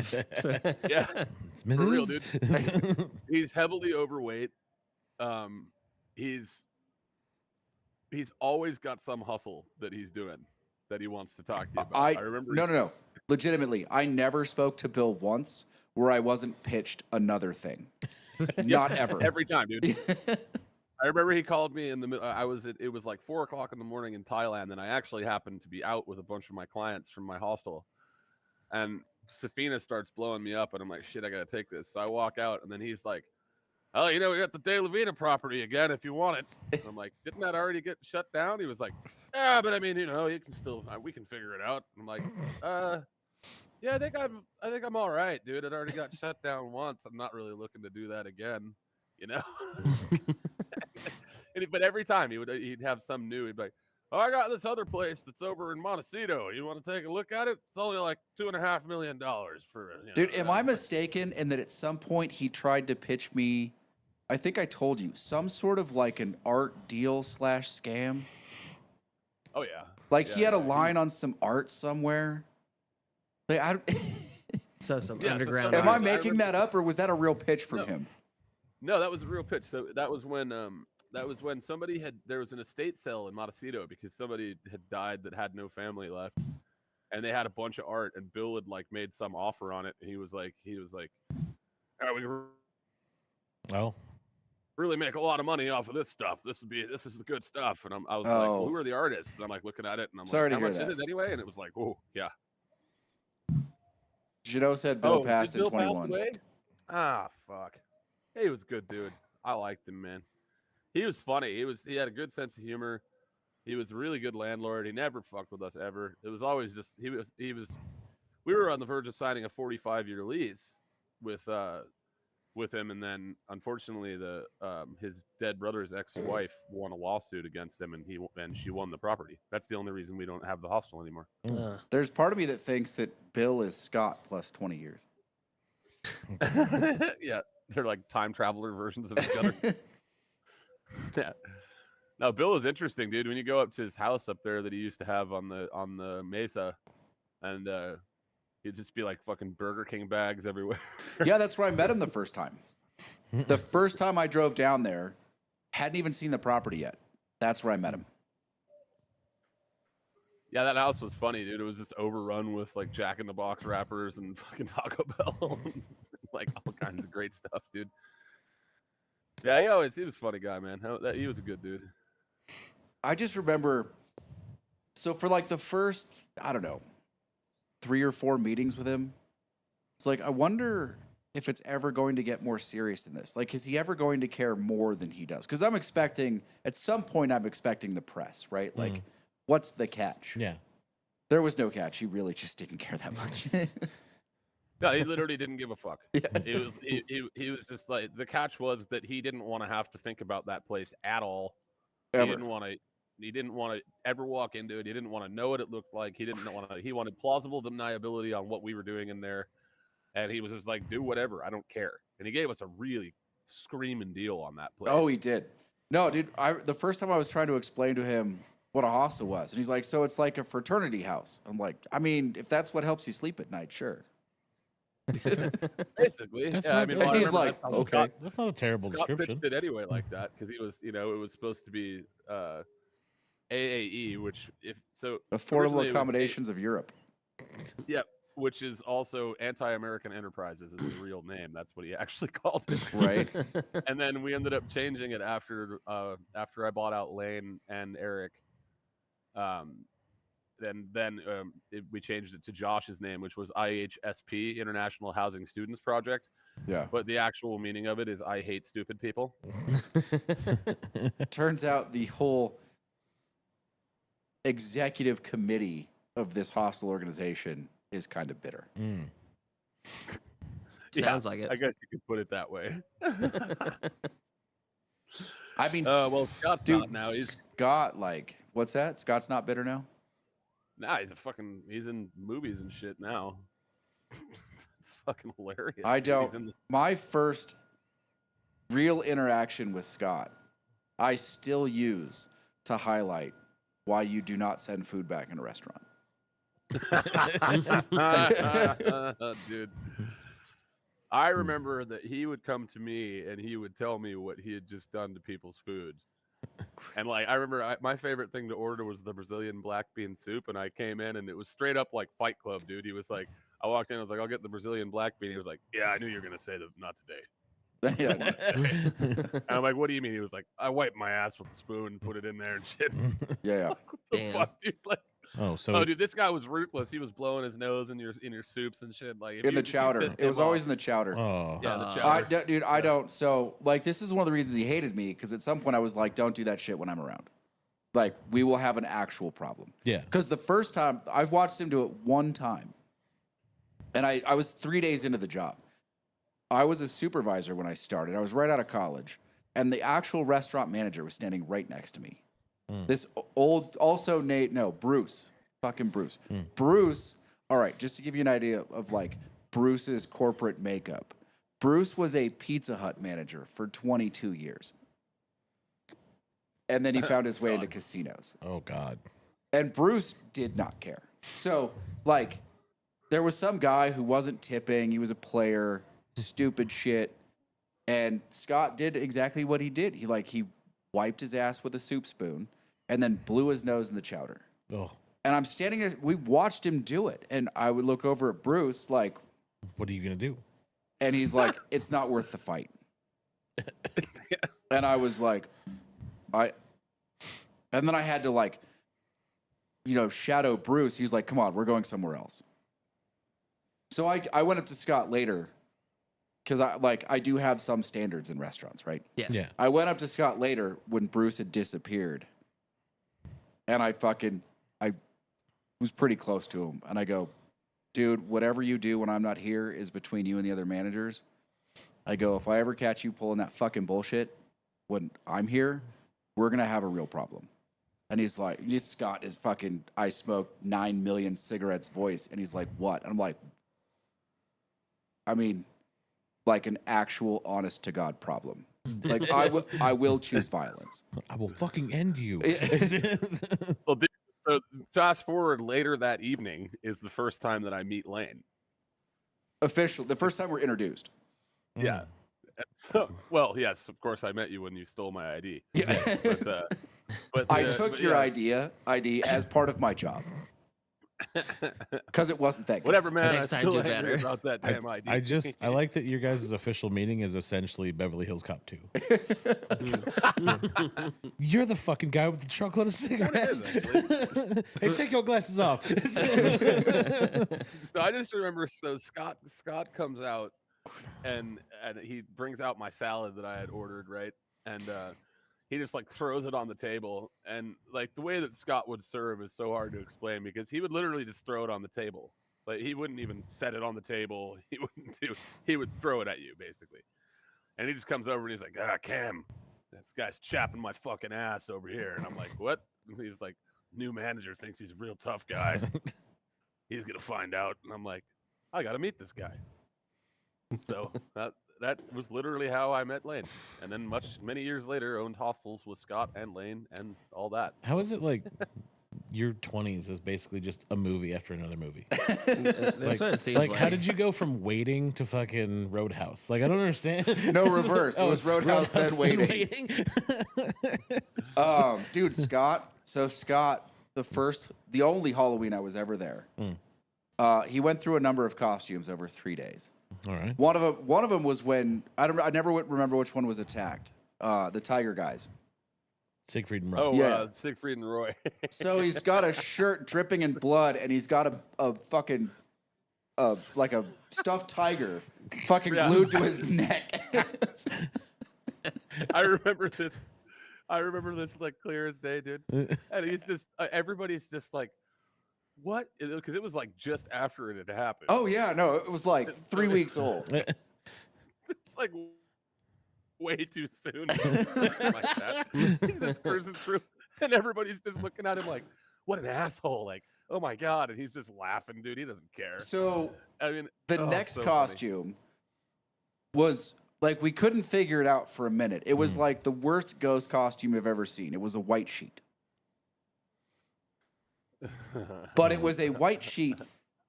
Yeah, Smithers? for real, dude. He's heavily overweight. He's always got some hustle that he's doing that he wants to talk to you about. I remember. No. Legitimately, I never spoke to Bill once where I wasn't pitched another thing. Not ever. Every time, dude. I remember he called me in the middle. It was like 4:00 in the morning in Thailand, and I actually happened to be out with a bunch of my clients from my hostel. And Safina starts blowing me up, and I'm like, shit, I gotta take this. So I walk out, and then he's like, oh, we got the De La Vida property again if you want it. And I'm like, didn't that already get shut down? He was like, yeah, but I mean, you can still, we can figure it out. And I'm like, yeah, I think I'm all right, dude. It already got shut down once. I'm not really looking to do that again, But every time he'd have some new. He'd be like, oh, I got this other place that's over in Montecito. You want to take a look at it? It's only like $2.5 million for it. Dude, am I mistaken in that at some point he tried to pitch me, I think I told you, some sort of like an art deal / scam? Oh, yeah. Like he had a line on some art somewhere. Like, I don't, So some Yeah, so underground. am I art. making that up or was that a real pitch from him? No, that was a real pitch. So that was when somebody there was an estate sale in Montecito because somebody had died that had no family left, and they had a bunch of art, and Bill had like made some offer on it, and he was like, all right, we can Oh, really make a lot of money off of this stuff. This is the good stuff. And I was like, well, who are the artists? And I'm like looking at it, and I'm Sorry like, to how hear much is that. it anyway? And it was like, oh yeah. Janot said Bill Did passed in Bill pass 21. away? Ah, fuck. He was a good dude. I liked him, man. He was funny. He had a good sense of humor. He was a really good landlord. He never fucked with us ever. It was always just he was. We were on the verge of signing a 45-year lease with him, and then unfortunately his dead brother's ex-wife won a lawsuit against him, and she won the property. That's the only reason we don't have the hostel anymore. There's part of me that thinks that Bill is Scott plus 20 years. Yeah, they're like time traveler versions of each other. Yeah. No, Bill is interesting, dude. When you go up to his house up there that he used to have on the mesa, and he'd just be like fucking Burger King bags everywhere. Yeah, that's where I met him the first time. The first time I drove down there, hadn't even seen the property yet. That's where I met him. Yeah, that house was funny, dude. It was just overrun with like Jack in the Box wrappers and fucking Taco Bell, like all kinds of great stuff, dude. Yeah, he was a funny guy, man. He was a good dude. I just remember, so for like the first, I don't know, 3 or 4 meetings with him, it's like, I wonder if it's ever going to get more serious than this. Like, is he ever going to care more than he does? Because I'm expecting, at some point, I'm expecting the press, right? Like, what's the catch? yeah. There was no catch. He really just didn't care that much. No, he literally didn't give a fuck. Yeah. He was just like, the catch was that he didn't want to have to think about that place at all. Ever. He didn't want to ever walk into it. He didn't want to know what it looked like. He wanted plausible deniability on what we were doing in there. And he was just like, do whatever. I don't care. And he gave us a really screaming deal on that place. Oh, he did. No, dude, the first time I was trying to explain to him what a hostel was, and he's like, so it's like a fraternity house. I'm like, I mean, if that's what helps you sleep at night, sure. Basically. That's Yeah, not I mean, bad. well, I He's remember like, that's how okay. That's not a terrible Scott description. pitched it anyway like that because he was, it was supposed to be AAE, which Affordable originally it was Accommodations of Europe. Yep, which is also Anti-American Enterprises is the real name. That's what he actually called it. Right. And then we ended up changing it after I bought out Lane and Eric. We changed it to Josh's name, which was IHSP, International Housing Students Project. Yeah. But the actual meaning of it is I hate stupid people. Turns out the whole executive committee of this hostile organization is kind of bitter. Sounds like it. I guess you could put it that way. I mean, well, Scott's dude, not now. Scott, like, what's that? Scott's not bitter now? Nah, he's in movies and shit now. It's fucking hilarious. I dude. don't. My first real interaction with Scott, I still use to highlight why you do not send food back in a restaurant. Dude. I remember that he would come to me and he would tell me what he had just done to people's food. And like, I remember my favorite thing to order was the Brazilian black bean soup. And I came in and it was straight up like Fight Club, dude. He was like, I walked in, I was like, I'll get the Brazilian black bean. He was like, yeah, I knew you were going to say that, not today. Yeah. And I'm like, what do you mean? He was like, I wiped my ass with a spoon and put it in there and shit. Yeah. What the Damn. fuck, dude? Like, Oh, so dude, this guy was ruthless. He was blowing his nose in your soups and shit. Like In the chowder. It was always in the chowder. oh, yeah, the Uh, chowder. Dude, I don't. So, like, this is one of the reasons he hated me, because at some point I was like, don't do that shit when I'm around. Like, we will have an actual problem. yeah. Because the first time, I've watched him do it one time. And I was 3 days into the job. I was a supervisor when I started. I was right out of college. And the actual restaurant manager was standing right next to me. This old, also Nate, no, Bruce. Fucking Bruce. Bruce, all right, just to give you an idea of like Bruce's corporate makeup. Bruce was a Pizza Hut manager for 22 years. And then he found his way into casinos. Oh, God. And Bruce did not care. So, like, there was some guy who wasn't tipping. He was a player, stupid shit. And Scott did exactly what he did. He wiped his ass with a soup spoon and then blew his nose in the chowder. Oh. And I'm standing there. We watched him do it. And I would look over at Bruce like, what are you going to do? And he's like, it's not worth the fight. And I was like, and then I had to like, shadow Bruce. He was like, come on, we're going somewhere else. So I went up to Scott later because I do have some standards in restaurants, right? Yes. Yeah. I went up to Scott later when Bruce had disappeared. And I was pretty close to him. And I go, dude, whatever you do when I'm not here is between you and the other managers. I go, if I ever catch you pulling that fucking bullshit when I'm here, we're going to have a real problem. And he's like, Scott is fucking, I smoke 9 million cigarettes voice. And he's like, what? And I'm like, I mean, like an actual honest to God problem. Like I will choose violence. I will fucking end you. Well, dude, so fast forward later that evening is the first time that I meet Lane. Official, the first time we're introduced. Yeah. So, well, yes, of course I met you when you stole my ID. Yeah. But I took your yeah. ID as part of my job. Because it wasn't that good. Whatever, man. Next I time, still do angry better. about that damn ID. I like that your guys' official meeting is essentially Beverly Hills Cop 2. You're the fucking guy with the truckload of cigarettes. Hey, take your glasses off. So I just remember, so Scott comes out and he brings out my salad that I had ordered, right? And he just like throws it on the table, and like the way that Scott would serve is so hard to explain because he would literally just throw it on the table. Like he wouldn't even set it on the table. He would throw it at you basically. And he just comes over and he's like, Cam, this guy's chapping my fucking ass over here. And I'm like, what? And he's like, new manager thinks he's a real tough guy. He's gonna find out. And I'm like, I gotta meet this guy. So that was literally how I met Lane, and then many years later owned hostels with Scott and Lane and all that. How is it like your 20s is basically just a movie after another movie? That's what it seems like. How did you go from Waiting to fucking Roadhouse? Like, I don't understand. No, reverse. It was Roadhouse then Waiting. Dude, Scott. So Scott, the only Halloween I was ever there. He went through a number of costumes over 3 days. All right. One of them was when I never remember which one was attacked. The Tiger guys. Siegfried and Roy. Oh, Yeah. Siegfried and Roy. So he's got a shirt dripping in blood, and he's got a fucking like a stuffed tiger fucking glued to his neck. I remember this like clear as day, dude. And he's just everybody's just like, what? Because it was like just after it had happened. Oh yeah, no, it was like 3 weeks old. It's like way too soon. Like that. He's just cruising through, and everybody's just looking at him like, what an asshole! Like, oh my god, and he's just laughing, dude. He doesn't care. So I mean, the next costume was like we couldn't figure it out for a minute. It was like the worst ghost costume I've ever seen. It was a white sheet. But it was a white sheet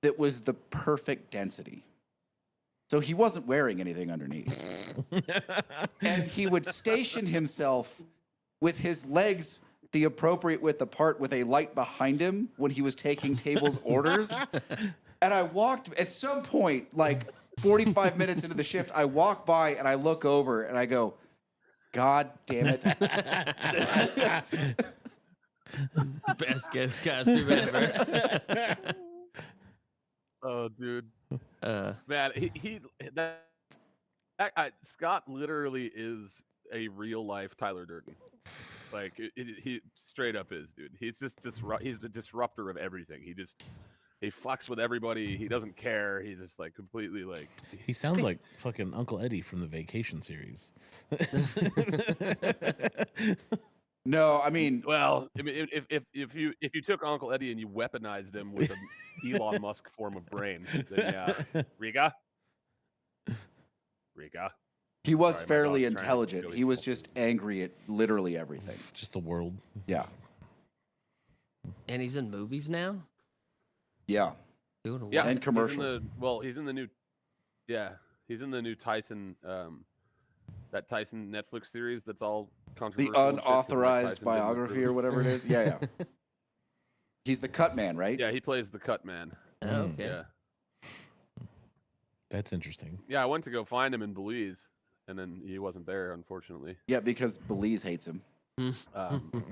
that was the perfect density. So he wasn't wearing anything underneath. And he would station himself with his legs the appropriate width apart with a light behind him when he was taking tables orders. And I walked at some point, like 45 minutes into the shift, I walk by and I look over and I go, God damn it. Best ghost costume ever. Oh, dude. Man, Scott literally is a real life Tyler Durden. Like he straight up is, dude. He's just he's the disruptor of everything. He fucks with everybody. He doesn't care. He's just like completely like. He sounds like fucking Uncle Eddie from the Vacation series. No, I mean, Well, I mean, if you took Uncle Eddie and you weaponized him with an Elon Musk form of brain, then yeah, Riga. he was Sorry, my fairly dog's trying to intelligent. go his He was full- just angry at literally everything. Just the world. Yeah. And he's in movies now. Yeah. Doing what? Yeah, And commercials. He's in the new. Yeah, he's in the new Tyson. That Tyson Netflix series that's all The controversial. and shit 'cause Mike unauthorized Tyson didn't biography approve or it. whatever it is. Yeah, yeah. He's the cut man, right? Yeah, he plays the cut man. Oh, okay. Yeah, That's interesting. yeah. I went to go find him in Belize, and then he wasn't there, unfortunately. Yeah, because Belize hates him. Um,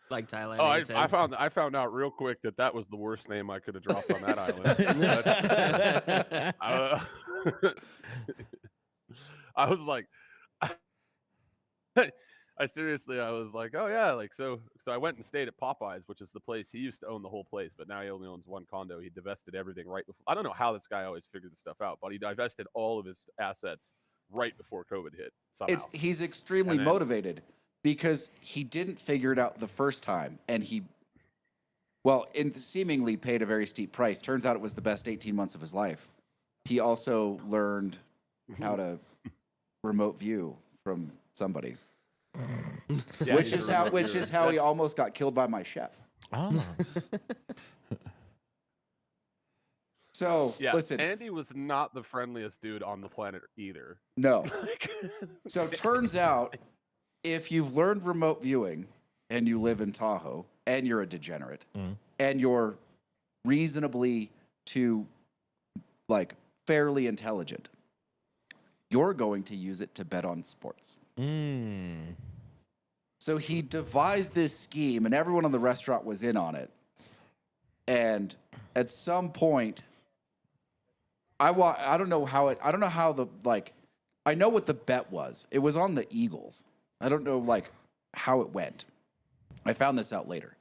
Like Thailand. oh, hates him. I found out real quick that was the worst name I could have dropped on that island. I was like, I seriously, I was like, oh yeah, like so I went and stayed at Popeyes, which is the place he used to own the whole place, but now he only owns one condo. He divested everything right before. I don't know how this guy always figured this stuff out, but he divested all of his assets right before COVID hit. Somehow. He's extremely And then- motivated because he didn't figure it out the first time, and seemingly paid a very steep price. Turns out it was the best 18 months of his life. He also learned how to remote view from somebody, Yeah, which he's is a how remote viewer. he almost got killed by my chef. Oh. Yeah, listen, Andy was not the friendliest dude on the planet either. no. So turns out, if you've learned remote viewing and you live in Tahoe and you're a degenerate and you're reasonably to fairly intelligent, you're going to use it to bet on sports. So he devised this scheme, and everyone in the restaurant was in on it. And at some point, I don't know how I know what the bet was. It was on the Eagles. I don't know how it went. I found this out later.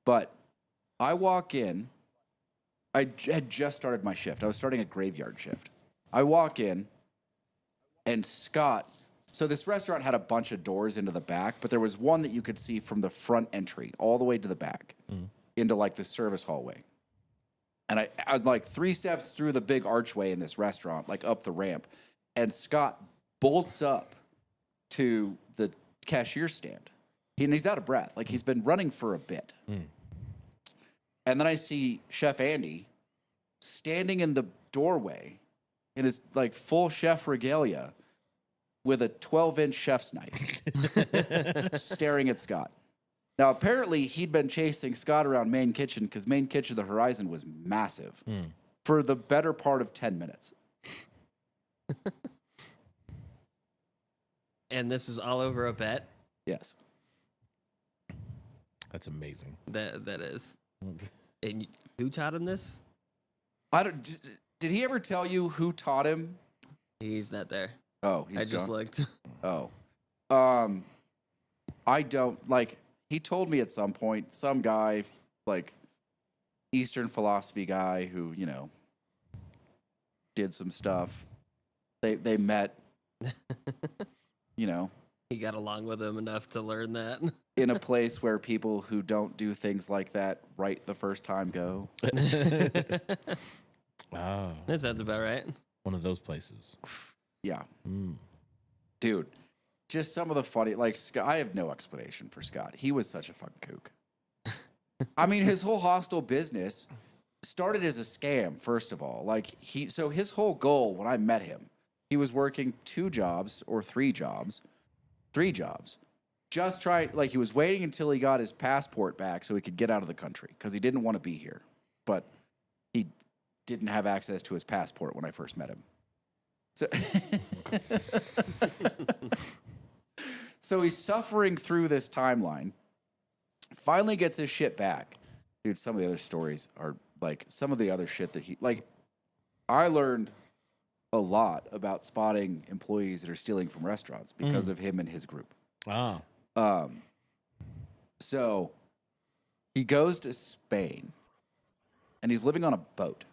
But I walk in. I had just started my shift. I was starting a graveyard shift. I walk in, and Scott. So this restaurant had a bunch of doors into the back, but there was one that you could see from the front entry all the way to the back into the service hallway. And I was 3 steps through the big archway in this restaurant, up the ramp, and Scott bolts up to the cashier stand. He's out of breath. He's been running for a bit. And then I see Chef Andy standing in the doorway in his full chef regalia with a 12-inch chef's knife staring at Scott. Now, apparently, he'd been chasing Scott around Main Kitchen because Main Kitchen, the horizon was massive for the better part of 10 minutes. And this was all over a bet. Yes. That's amazing. That is. And who taught him this? Did he ever tell you who taught him? He's not there. Oh, he's I just gone? looked. Oh. I don't he told me at some point, some guy, Eastern philosophy guy who, did some stuff. They met, He got along with him enough to learn that. in a place where people who don't do things like that right the first time go. Oh, That sounds about right. one of those places. Yeah. Mm. Dude, just some of the funny, Scott, I have no explanation for Scott. He was such a fucking kook. I mean, his whole hostel business started as a scam, first of all. So his whole goal when I met him, he was working 2 jobs or 3 jobs. Just he was waiting until he got his passport back so he could get out of the country because he didn't want to be here. But he didn't have access to his passport when I first met him. So he's suffering through this timeline, finally gets his shit back. Dude, some of the other stories are some of the other shit that I learned a lot about spotting employees that are stealing from restaurants because of him and his group. Ah. So he goes to Spain and he's living on a boat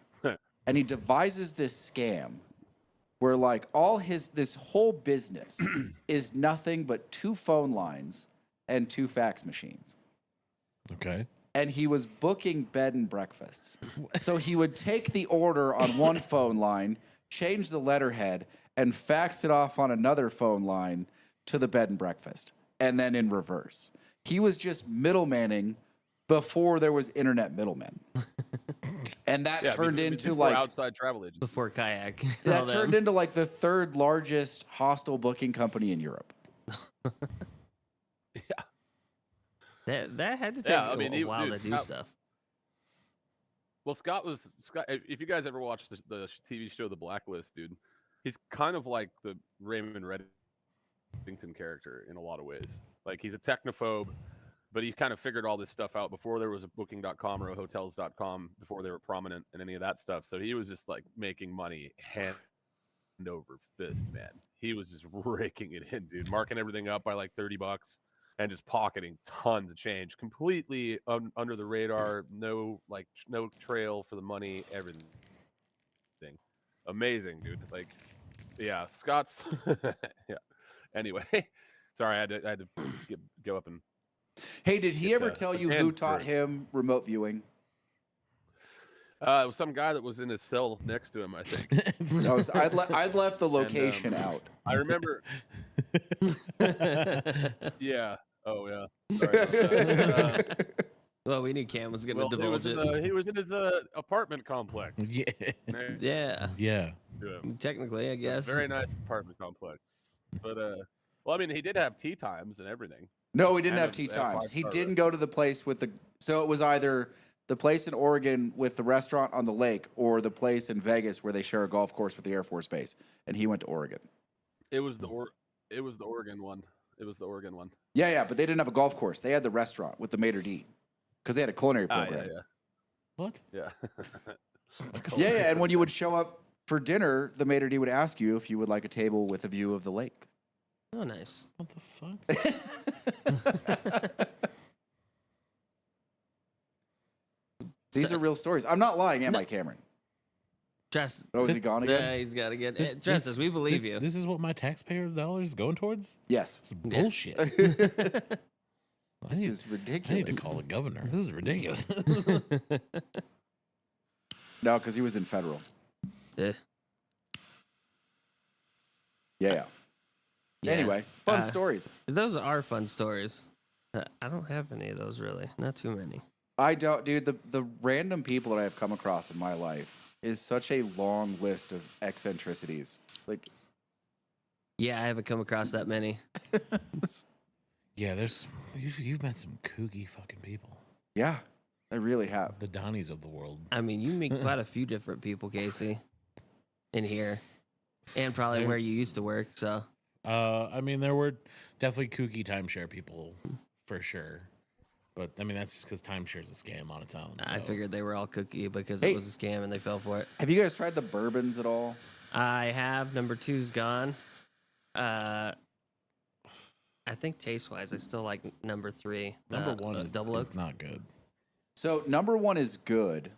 and he devises this scam where this whole business is nothing but 2 phone lines and 2 fax machines. Okay. And he was booking bed and breakfasts. So he would take the order on one phone line, change the letterhead, and fax it off on another phone line to the bed and breakfast, and then in reverse. He was just middlemaning before there was internet middlemen. And that turned into before like outside travel agents. Before kayak. that turned into like the 3rd largest hostel booking company in Europe. Yeah. That had to take a while to do stuff. Well, Scott. If you guys ever watched the TV show The Blacklist, dude, he's kind of like the Raymond Reddington character in a lot of ways. Like he's a technophobe, but he kind of figured all this stuff out before there was a Booking.com or a Hotels.com, before they were prominent and any of that stuff. So he was just like making money hand over fist, man. He was just raking it in, dude, marking everything up by like $30 and just pocketing tons of change, completely under the radar. No trail for the money, everything. Amazing, dude. Like, yeah, Scott's. Yeah. Anyway, sorry, I had to go up and. Hey, did he ever tell you who taught him remote viewing? It was some guy that was in his cell next to him, I think. I'd left the location out. I remember. Yeah. Oh, yeah. Sorry about that. Well, we knew Cam was going to divulge it. He was in his apartment complex. Yeah. Yeah. Yeah. Technically, I guess. Very nice apartment complex. But, well, I mean, he did have tea times and everything. No, he didn't have tea times. He didn't go to the place with the. So it was either the place in Oregon with the restaurant on the lake, or the place in Vegas where they share a golf course with the Air Force Base. And he went to Oregon. It was the Oregon one. It was the Oregon one. Yeah, but they didn't have a golf course. They had the restaurant with the maitre d', because they had a culinary program. Yeah. What? Yeah. Yeah, and when you would show up for dinner, the maitre d' would ask you if you would like a table with a view of the lake. Oh, nice. What the fuck? These are real stories. I'm not lying, am I, Cameron? Trust. Oh, is he gone again? Yeah, he's got to get. Trust us, we believe you. This is what my taxpayer dollars is going towards? Yes. This is bullshit. This is ridiculous. I need to call the governor. This is ridiculous. No, because he was in federal. Yeah. Yeah. Anyway, fun stories. Those are fun stories. I don't have any of those really. Not too many. I don't, dude. The random people that I have come across in my life is such a long list of eccentricities. Like, yeah, I haven't come across that many. Yeah, you've met some kooky fucking people. Yeah, I really have. The Donnies of the world. I mean, you meet quite a few different people, Casey, in here, and probably where you used to work. So, I mean, there were definitely kooky timeshare people for sure. But, I mean, that's just because timeshare is a scam on its own. So. I figured they were all cookie because it was a scam and they fell for it. Have you guys tried the bourbons at all? I have. Number 2's gone. I think taste-wise, I still like number 3. Number 1 is Double Oak. not good. So number 1 is good.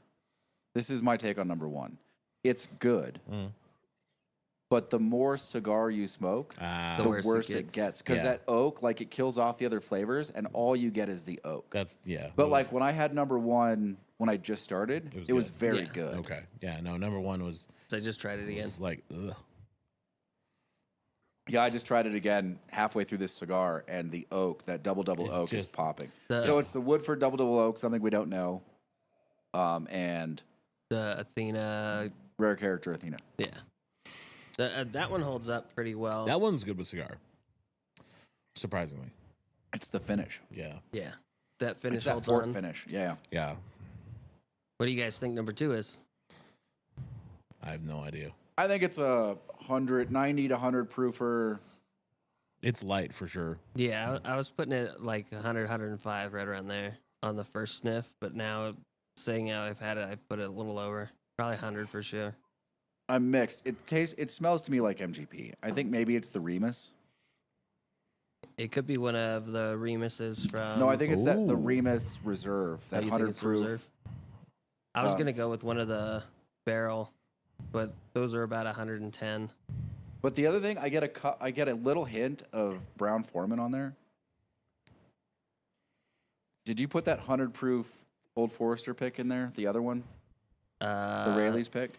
This is my take on number 1. It's good. But the more cigar you smoke, the worse it gets. Because that oak, like, it kills off the other flavors, and all you get is the oak. But like when I had number 1, when I just started, it was very good. Okay. Yeah, no, number 1 was... So I just tried it again. Was like, ugh. Yeah, I just tried it again halfway through this cigar, and the oak, that double oak, is popping. So it's the Woodford double oak, something we don't know, and the Athena, rare character Athena. Yeah, that one holds up pretty well. That one's good with cigar. Surprisingly, it's the finish. Yeah, that finish it's that holds port on. finish. Yeah. What do you guys think number 2 is? I have no idea. I think it's a 90 to 100 proofer. It's light for sure. Yeah, I was putting it like 100, 105 right around there on the first sniff. But now, saying how I've had it, I put it a little lower. Probably 100 for sure. I'm mixed. It smells to me like MGP. I think maybe it's the Remus. It could be one of the Remuses from... No, I think it's the Remus Reserve, that 100 proof. Reserve? I was going to go with one of the barrel, but those are about 110. But the other thing, I get a little hint of Brown Foreman on there. Did you put that 100 proof Old Forester pick in there? The other one, the Rayleigh's pick.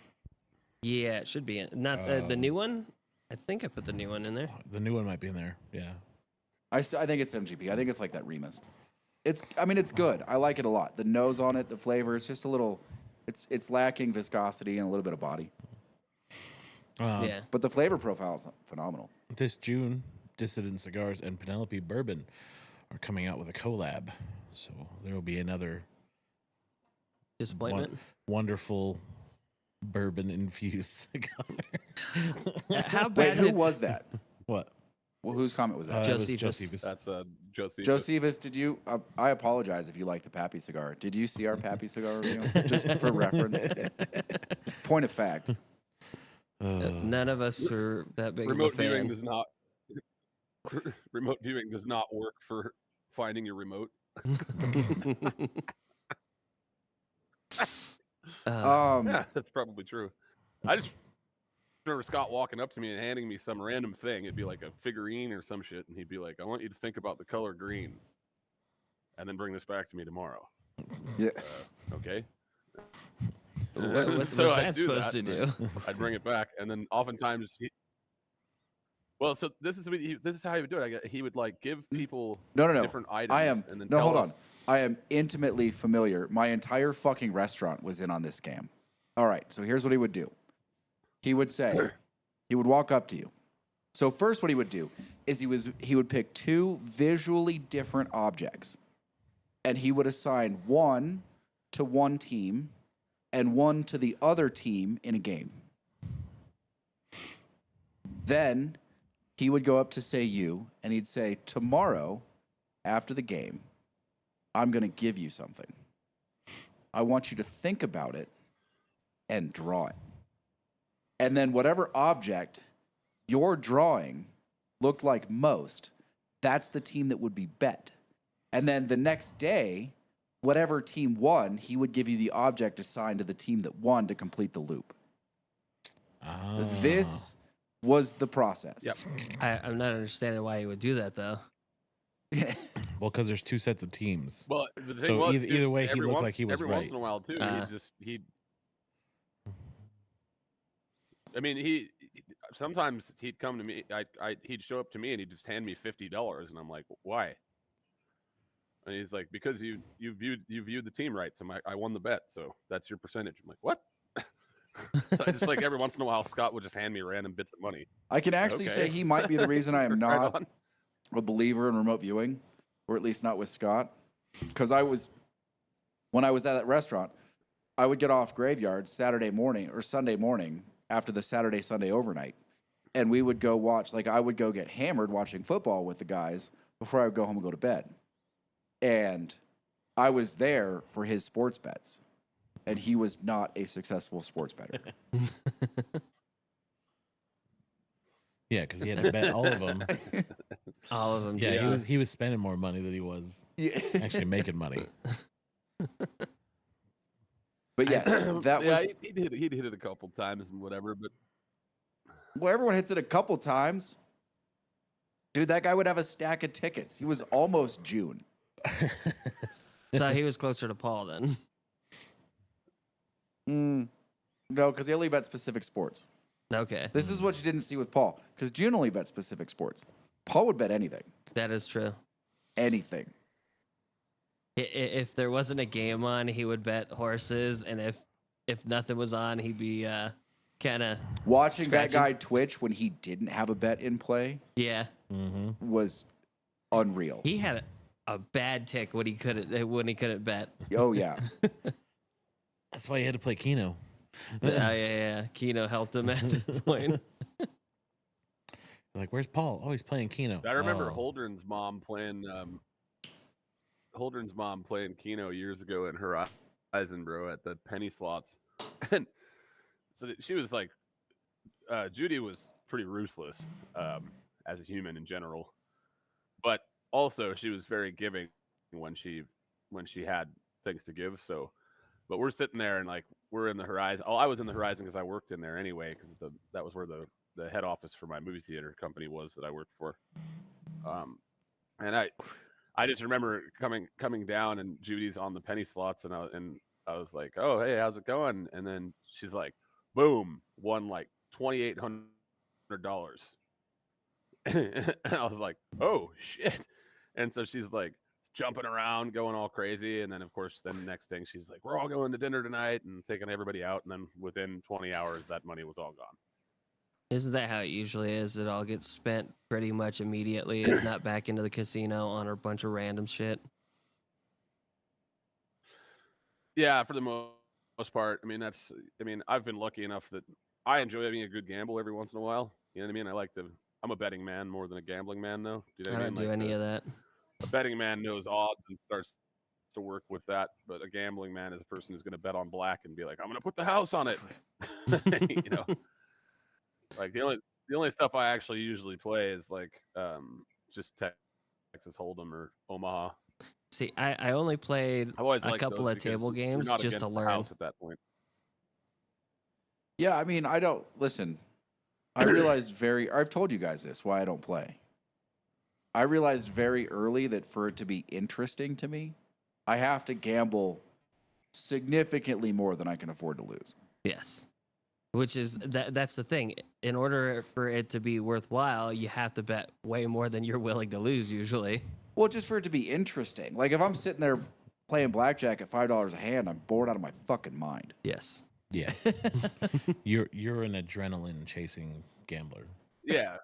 Yeah, it should be not the new one. I think I put the new one in there. The new one might be in there. Yeah. I think it's MGP. I think it's like that Remus. It's good. I like it a lot. The nose on it, the flavor, it's just a little. It's lacking viscosity and a little bit of body. Yeah. But the flavor profile is phenomenal. This June, Dissident Cigars and Penelope Bourbon are coming out with a collab. So there will be another Disappointment. wonderful bourbon-infused cigar. How Wait, bad? who was that? What? Well, whose comment was that? It was Josephus. Josephus. That's Josephus. Josephus, did you? I apologize if you like the Pappy cigar. Did you see our Pappy cigar review? Just for reference. Point of fact. None of us are that big Remote of a viewing fan. does not. Remote viewing does not work for finding your remote. Yeah, that's probably true. I just remember Scott walking up to me and handing me some random thing. It'd be like a figurine or some shit, and he'd be like, "I want you to think about the color green, and then bring this back to me tomorrow." Yeah. Okay. What's So that I'd do supposed that, to and do? then I'd bring it back, and then oftentimes well, so this is how he would do it. He would like give people No. different items. I am. And then No, tell hold us, on. I am intimately familiar. My entire fucking restaurant was in on this scam. All right. So here's what he would do. He would say, he would walk up to you. So first, what he would do is he would pick two visually different objects, and he would assign one to one team and one to the other team in a game. Then he would go up to say you, and he'd say, tomorrow, after the game, I'm going to give you something. I want you to think about it and draw it. And then whatever object your drawing looked like most, that's the team that would be bet. And then the next day, whatever team won, he would give you the object assigned to the team that won to complete the loop. This was the process. Yep. I'm not understanding why he would do that though. Well, because there's two sets of teams. Well, the thing So was, either way, he every looked once- like he was every right. once in a while too. He sometimes he'd come to me. He'd show up to me and he'd just hand me $50, and I'm like, why? And he's like, because you viewed the team right, so I won the bet, so that's your percentage. I'm like, what? So I just like every once in a while, Scott would just hand me random bits of money. I can actually Okay. say he might be the reason I am Right not on. a believer in remote viewing, or at least not with Scott. Because when I was at that restaurant, I would get off graveyard Saturday morning or Sunday morning after the Saturday-Sunday overnight. And we would go watch, like I would go get hammered watching football with the guys before I would go home and go to bed. And I was there for his sports bets. And he was not a successful sports bettor. Yeah, because he had to bet all of them. All of them. Yeah, just- he was spending more money than he was actually making money. But yes, that Yeah, was. he'd hit it a couple times and whatever, but Well, everyone hits it a couple times. Dude, that guy would have a stack of tickets. He was almost June. So he was closer to Paul then. No, because they only bet specific sports. Okay, This is what you didn't see with Paul, because June only bet specific sports. Paul would bet anything. that is true. Anything. If there wasn't a game on, he would bet horses, and if nothing was on, he'd be kind of Watching that Scratching. guy twitch when he didn't have a bet in play yeah. was unreal. He had a bad tick when he couldn't bet. Oh, yeah. That's why he had to play Keno. Yeah. Keno helped him at the point. Like, where's Paul? Oh, he's playing Keno. I remember Oh. Holdren's mom playing Keno years ago in Horizon, bro, at the penny slots. And so she was like, Judy was pretty ruthless as a human in general, but also she was very giving when she had things to give. So, but we're sitting there and like we're in the Horizon. Oh, I was in the Horizon because I worked in there anyway, because that was where the head office for my movie theater company was that I worked for. And I just remember coming down, and Judy's on the penny slots, and I was like, "Oh, hey, how's it going?" And then she's like, "Boom, won like $2,800." And I was like, "Oh shit!" And so she's like jumping around, going all crazy, and then of course, then the next thing she's like, "We're all going to dinner tonight," and taking everybody out, and then within 20 hours, that money was all gone. Isn't that how it usually is? It all gets spent pretty much immediately, if not back into the casino on a bunch of random shit. Yeah, for the most part. I mean, I've been lucky enough that I enjoy having a good gamble every once in a while. You know what I mean? I'm a betting man more than a gambling man, though. Do you know I what I don't mean? do any of that. A betting man knows odds and starts to work with that, but a gambling man is a person who's going to bet on black and be like, "I'm going to put the house on it." You know, like the only stuff I actually usually play is like just Texas Hold'em or Omaha. See, I only played I've always a liked couple those of because table you're games not just against to the learn. house at that point. Yeah, I mean, I don't listen. I realized I've told you guys this why I don't play. I realized very early that for it to be interesting to me, I have to gamble significantly more than I can afford to lose. Yes. Which is that's the thing. In order for it to be worthwhile, you have to bet way more than you're willing to lose usually. Well, just for it to be interesting. Like if I'm sitting there playing blackjack at $5 a hand, I'm bored out of my fucking mind. Yes. Yeah. You're an adrenaline chasing gambler. Yeah.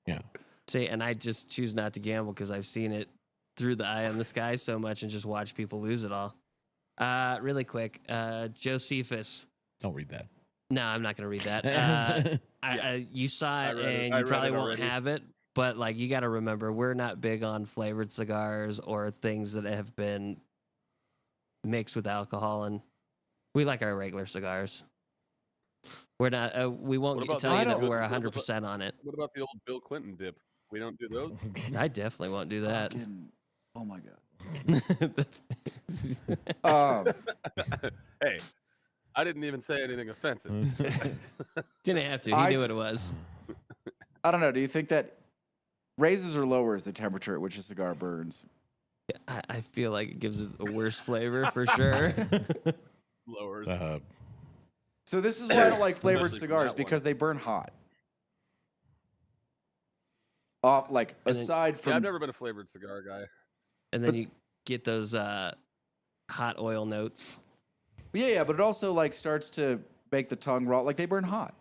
Yeah. See, and I just choose not to gamble because I've seen it through the eye in the sky so much and just watch people lose it all. Really quick, Josephus. Don't read that. No, I'm not gonna read that. You saw it, and you probably won't have it. But like, you got to remember, we're not big on flavored cigars or things that have been mixed with alcohol, and we like our regular cigars. We're not. We won't tell you that we're 100% on it. What about the old Bill Clinton dip? We don't do those. I definitely won't do that. Oh my god. Hey, I didn't even say anything offensive. Didn't have to. He knew what it was. I don't know. Do you think that raises or lowers the temperature at which a cigar burns? I feel like it gives it a worse flavor for sure. Lowers. So this is why I don't like flavored Especially from cigars that because one. they burn hot. Like And then- aside Yeah, from I've never been a flavored cigar guy. And then you get those hot oil notes. yeah, but it also like starts to make the tongue raw. Like they burn hot.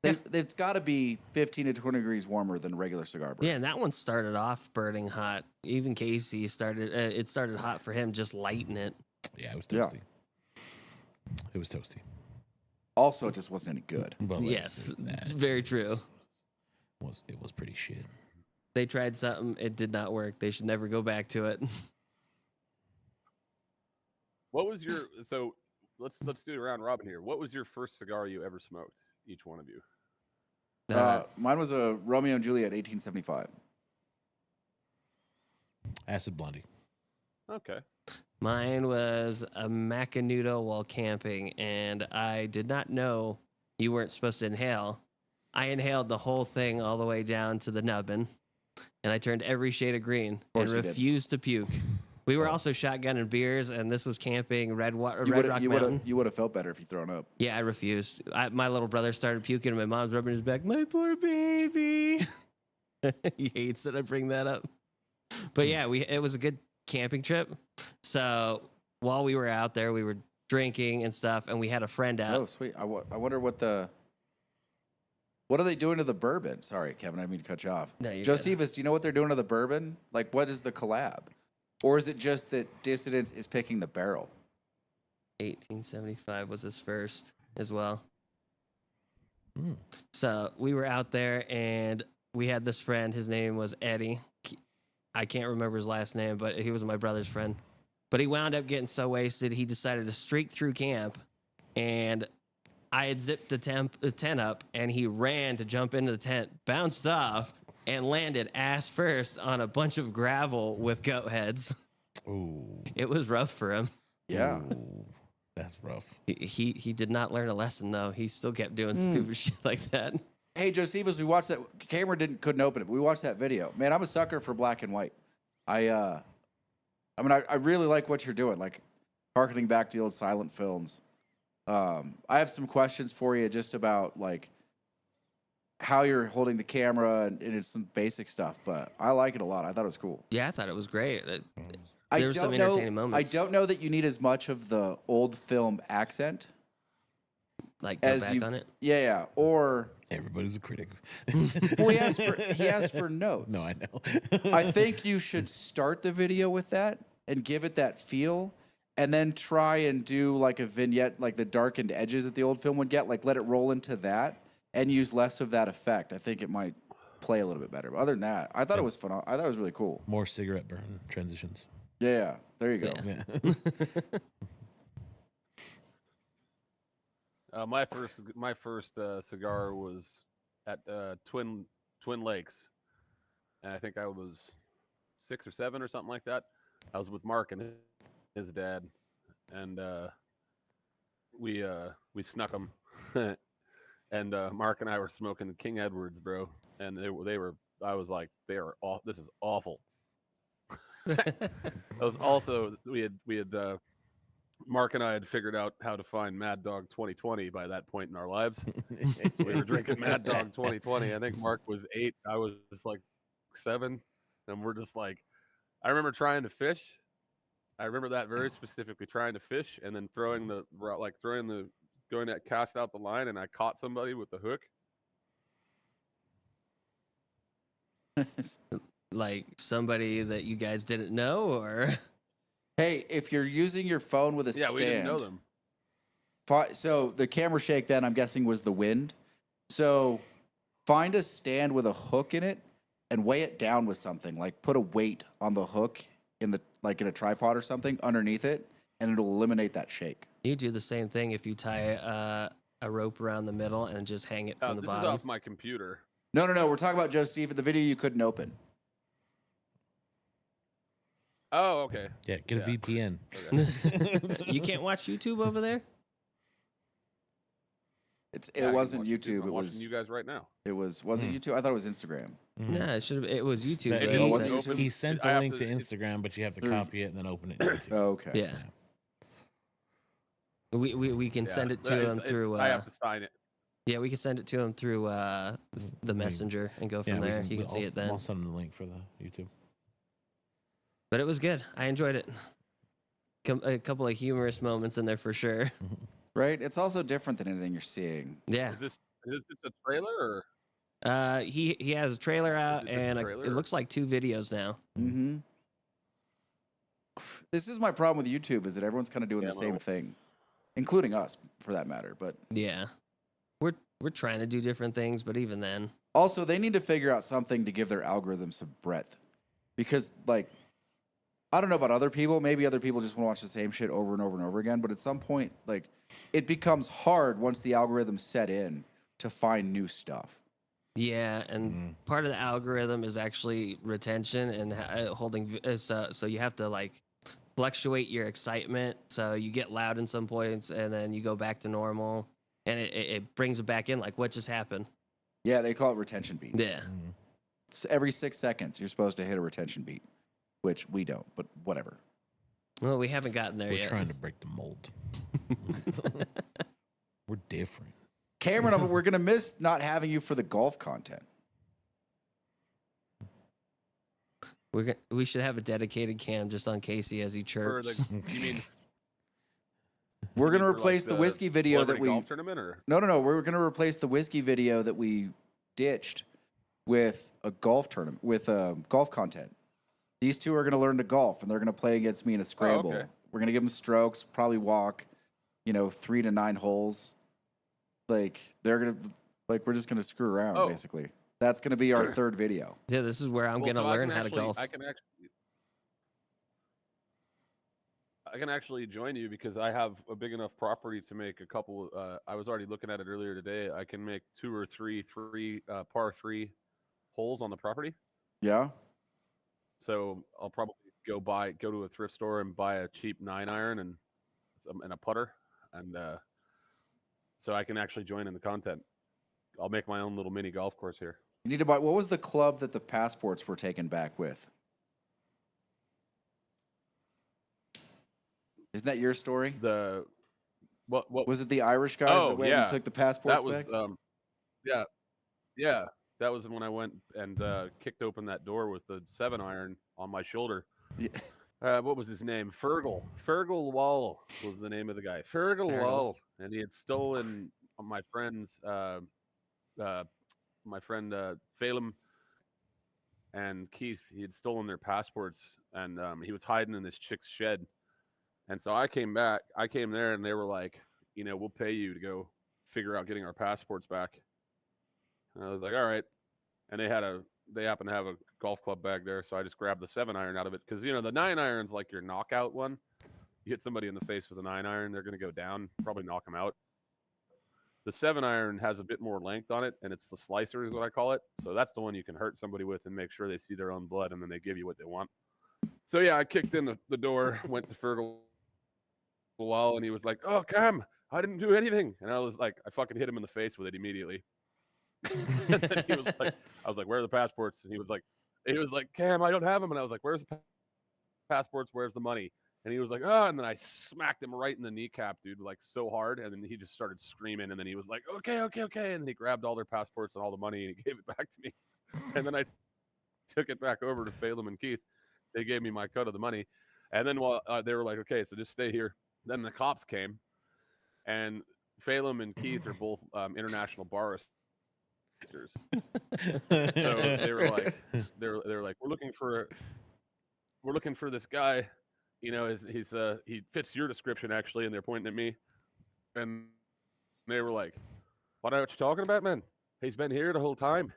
It's got to be 15 to 20 degrees warmer than a regular cigar burn. Yeah, and that one started off burning hot. Even Casey started. It started hot for him, just lighting it. Yeah, it was toasty. It was toasty. Also, it just wasn't any good. Well, Yes, it's very true. It was pretty shit. They tried something, it did not work. They should never go back to it. What was your let's do it round robin here. What was your first cigar you ever smoked? Each one of you. Mine was a Romeo and Juliet 1875. Acid Blondie. Okay. Mine was a Macanudo while camping, and I did not know you weren't supposed to inhale. I inhaled the whole thing all the way down to the nubbin, and I turned every shade of green and refused to puke. We were also shotgunning beers, and this was camping Red Rock Mountain. You would have felt better if you thrown up. Yeah, I refused. My little brother started puking, and my mom's rubbing his back. My poor baby. He hates that I bring that up. But yeah, it was a good camping trip. So while we were out there, we were drinking and stuff, and we had a friend out. Oh, sweet. I wonder what are they doing to the bourbon? Sorry, Kevin, I didn't mean to cut you off. No, you're Josephus, do you know what they're doing to the bourbon? Like, what is the collab? Or is it just that Dissidents is picking the barrel? 1875 was his first as well. So we were out there, and we had this friend. His name was Eddie. I can't remember his last name, but he was my brother's friend. But he wound up getting so wasted, he decided to streak through camp, and I had zipped the tent up, and he ran to jump into the tent, bounced off, and landed ass first on a bunch of gravel with goat heads. Ooh. It was rough for him. Yeah. Ooh, that's rough. He did not learn a lesson, though. He still kept doing stupid shit like that. Hey, Josephus, we watched that. Camera couldn't open it, but we watched that video. Man, I'm a sucker for black and white. I I mean, I really like what you're doing, like harkening back to the old silent films. I have some questions for you just about like how you're holding the camera and it's some basic stuff, but I like it a lot. I thought it was cool. Yeah, I thought it was great. I There were some don't know. entertaining moments. I don't know that you need as much of the old film accent Like go as back you. on it. Yeah. Or Everybody's a critic. well, he asked for notes. No, I know. I think you should start the video with that and give it that feel, and then try and do like a vignette, like the darkened edges that the old film would get. Like let it roll into that and use less of that effect. I think it might play a little bit better. But other than that, I thought it was fun. I thought it was really cool. More cigarette burn transitions. Yeah. There you go. Yeah. Yeah. My first cigar was at Twin Lakes, and I think I was 6 or 7 or something like that. I was with Mark and his dad, and we snuck them, and Mark and I were smoking the King Edwards, bro, and they were. I was like, this is awful. That was also we had Mark and I had figured out how to find Mad Dog 2020 by that point in our lives. So we were drinking Mad Dog 2020. I think Mark was 8. I was like 7. And we're just like, I remember trying to fish. I remember that very specifically, trying to fish and then going to cast out the line, and I caught somebody with the hook. Like somebody that you guys didn't know, or Hey, if you're using your phone with a Yeah, stand, we didn't know them. So the camera shake then I'm guessing was the wind. So find a stand with a hook in it and weigh it down with something. Like put a weight on the hook in a tripod or something underneath it, and it'll eliminate that shake. you do the same thing if you tie a rope around the middle and just hang it from the This is bottom. off my computer. No. We're talking about Joseph, the video you couldn't open. Oh, okay. Yeah, get a Yeah. VPN. Okay. You can't watch YouTube over there. It Yeah, I can wasn't watch YouTube. I'm it watching was you guys right now. it was it YouTube? I thought it was Instagram. Nah, it was YouTube. That but Oh, he was said- it YouTube? He sent I the have link to to- it's- Instagram, but you have to Through- copy it and then open it. in YouTube. Oh, okay. Yeah. We can send it to him through. I have to sign it. Yeah, we can send it to him through the messenger and go from we there. can- He can see it then. I'll send him the link for the YouTube. But it was good. I enjoyed it. A couple of humorous moments in there for sure. Right? It's also different than anything you're seeing. Yeah. Is this just a trailer or? He has a trailer out it just a and trailer, it or- looks like 2 videos now. Mm-hmm. This is my problem with YouTube is that everyone's kind of doing Yeah, the same well- thing, including us for that matter. But Yeah. We're trying to do different things, but even then. also they need to figure out something to give their algorithm some breadth, because like I don't know about other people. Maybe other people just want to watch the same shit over and over and over again. But at some point, like it becomes hard once the algorithm set in to find new stuff. Yeah, and part of the algorithm is actually retention and holding. So you have to like fluctuate your excitement. So you get loud in some points, and then you go back to normal, and it brings it back in. Like what just happened? Yeah, they call it retention beats. Yeah. Every 6 seconds, you're supposed to hit a retention beat, which we don't. But whatever. Well, we haven't gotten there We're yet. trying to break the mold. We're different. Cameron, we're gonna miss not having you for the golf content. We should have a dedicated cam just on Casey as he For chirps. you mean We're gonna for, like, replace the whiskey video that celebrity we. golf tournament or? No. We're gonna replace the whiskey video that we ditched with a golf tournament with golf content. These two are gonna learn to golf, and they're gonna play against me in a scramble. okay. We're gonna give them strokes, probably walk, 3 to 9 holes. Like we're just gonna screw around Oh. basically. That's gonna be our third video. Yeah, this is where I'm Well, gonna so I learn can how to actually- golf. I can actually join you because I have a big enough property to make a couple. I was already looking at it earlier today. I can make 2 or 3 par 3 holes on the property. Yeah. So I'll probably go to a thrift store and buy a cheap 9-iron and a putter, and so I can actually join in the content. I'll make my own little mini golf course here. You need to buy. What was the club that the passports were taken back with? Isn't that your story? The what Was it the Irish guys Oh, that went yeah. and took the passports that was back? yeah, yeah. That was when I went and kicked open that door with the 7-iron on my shoulder. Yeah. What was his name? Fergal Wall was the name of the guy. Fergal Fergal. Wall, and he had stolen my friend's my friend Phelim and Keith. He had stolen their passports, and he was hiding in this chick's shed. And so I came there, and they were like, we'll pay you to go figure out getting our passports back. And I was like, all right. And they happened to have a golf club bag there, so I just grabbed the 7-iron out of it because the 9-iron's like your knockout one. You hit somebody in the face with a 9-iron, they're going to go down, probably knock them out. The 7-iron has a bit more length on it, and it's the slicer is what I call it. So that's the one you can hurt somebody with and make sure they see their own blood, and then they give you what they want. So yeah, I kicked in the door, went to Fergal a while, and he was like, "Oh, Cam, I didn't do anything," and I was like, I fucking hit him in the face with it immediately. And then he was like, I was like, "Where are the passports?" And he was like, "Cam, I don't have them." And I was like, "Where's the passports? Where's the money?" And he was like, "Oh," and then I smacked him right in the kneecap, dude, like so hard. And then he just started screaming. And then he was like, okay. And he grabbed all their passports and all the money and he gave it back to me. And then I took it back over to Phelim and Keith. They gave me my cut of the money. And then while they were like, "Okay, so just stay here." Then the cops came, and Phelim and Keith are both international barristers. So they were like, "We're looking for this guy. He fits your description actually." And they're pointing at me, and they were like, "What are you talking about, man? He's been here the whole time.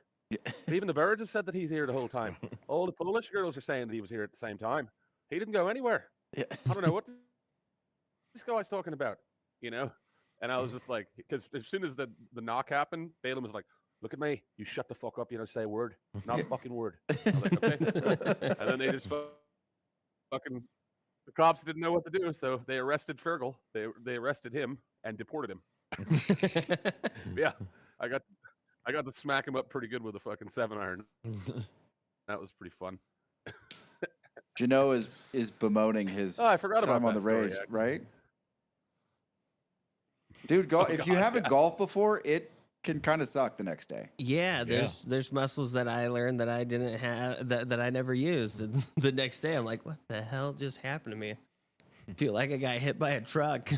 Even the birds have said that he's here the whole time. All the Polish girls are saying that he was here at the same time. He didn't go anywhere. Yeah. I don't know what this guy's talking about, And I was just like, because as soon as the knock happened, Phelim was like, "Look at me. You shut the fuck up. You don't say a word. Not a fucking word." I was like, "Okay." And then they just fucking, the cops didn't know what to do, so they arrested Fergal. They arrested him and deported him. Yeah, I got to smack him up pretty good with a fucking 7-iron. That was pretty fun. Jano is bemoaning his I forgot time about on that the story, rage, actually. right? Dude, if you haven't golfed before, it can kind of suck the next day. Yeah, there's muscles that I learned that I didn't have that I never used. And the next day, I'm like, what the hell just happened to me? I feel like I got hit by a truck.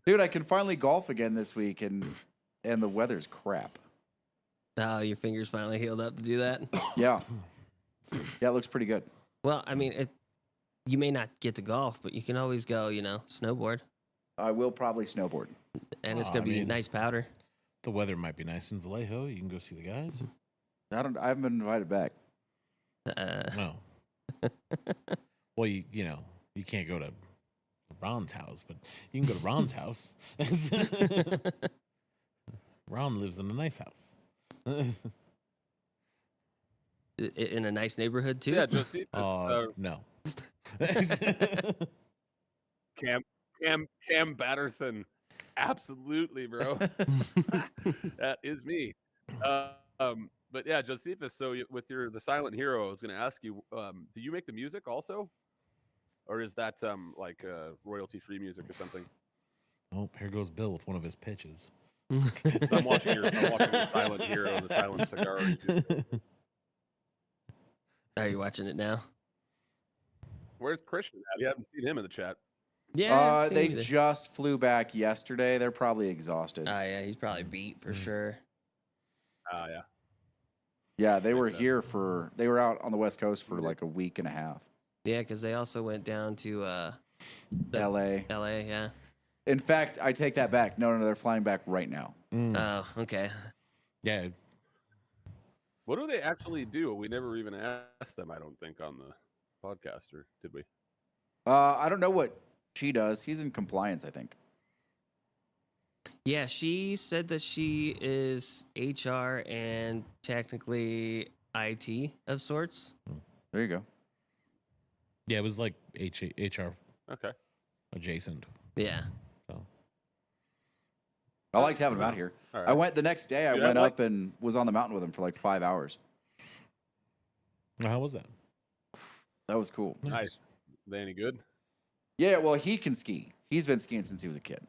Dude, I can finally golf again this week, and the weather's crap. Oh, your fingers finally healed up to do that? Yeah. Yeah, it looks pretty good. Well, I mean, you may not get to golf, but you can always go, snowboard. I will probably snowboard. And it's going to be nice powder. The weather might be nice in Vallejo. You can go see the guys. I haven't been invited back. No. Well, you can't go to Ron's house, but you can go to Ron's house. Ron lives in a nice house. In a nice neighborhood, too? Yeah, Josephus. No. Cam Batterson. Absolutely, bro. That is me. But yeah, Josephus, so with the Silent Hero, I was going to ask you, do you make the music also? Or is that like royalty-free music or something? Oh, here goes Bill with one of his pitches. I'm watching your Silent Hero, the Silent Cigar. Are you watching it now? Where's Christian at? You haven't seen him in the chat. Yeah. They just flew back yesterday. They're probably exhausted. Oh, yeah, he's probably beat for sure. Yeah. Yeah, they were out on the West Coast for like a week and a half. Yeah, because they also went down to LA. LA, yeah. In fact, I take that back. No, they're flying back right now. Oh, okay. Yeah. What do they actually do? We never even asked them, I don't think, on the podcast, or did we? I don't know what she does. He's in compliance, I think. Yeah, she said that she is HR and technically IT of sorts. There you go. Yeah, it was like HR Okay. adjacent. Yeah. So. I liked having him out here. All I went the next day. I Dude, went up and was on the mountain with him for like 5 hours. How was that? That was cool. Nice. They any good? Yeah, well, he can ski. He's been skiing since he was a kid.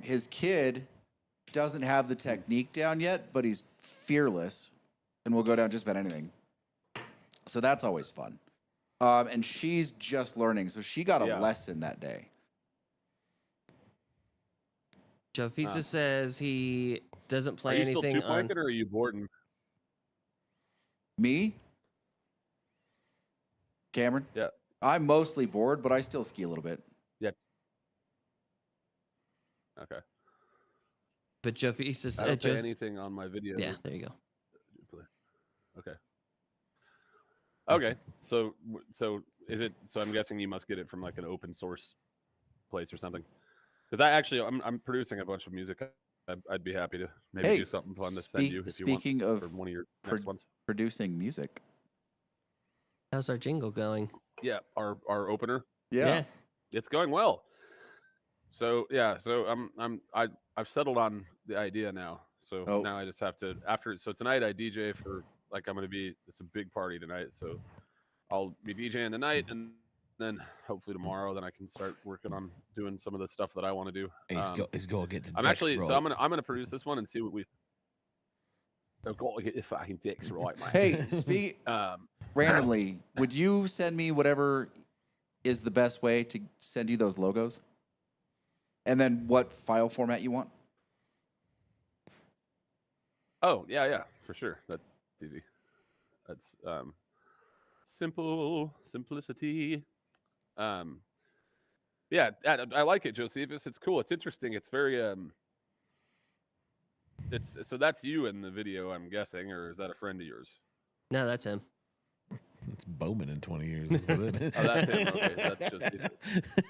His kid doesn't have the technique down yet, but he's fearless and will go down just about anything. So that's always fun. And she's just learning, so she got a lesson that day. Joe Fisa says he doesn't play Are you anything still two on. blanket or are you Borden? Me? Cameron? Yeah. I'm mostly bored, but I still ski a little bit. Yeah. Okay. But Joe Fisa I don't say says. anything on my video. Yeah, there you go. Okay. Okay. So is it? So I'm guessing you must get it from like an open source place or something. Because I'm producing a bunch of music. I'd be happy to maybe do something fun to send you if you want. Speaking of for one of your next ones. producing music. How's our jingle going? Yeah, our opener. Yeah. It's going well. So yeah, so I've settled on the idea now. So now I just have to so tonight I DJ for like it's a big party tonight. So I'll be DJing tonight and then hopefully tomorrow then I can start working on doing some of the stuff that I want to do. He's going to get the I'm decks actually right. so I'm gonna produce this one and see what we. I've got to get the fucking decks right, man. Hey, randomly, would you send me whatever is the best way to send you those logos? And then what file format you want? Oh, yeah, for sure. That's easy. That's simplicity. Yeah, I like it, Josephus. It's cool. It's interesting. It's very so that's you in the video, I'm guessing, or is that a friend of yours? No, that's him. It's Bowman in 20 years. Is what it is. Oh, that's him. Okay, that's Josephus.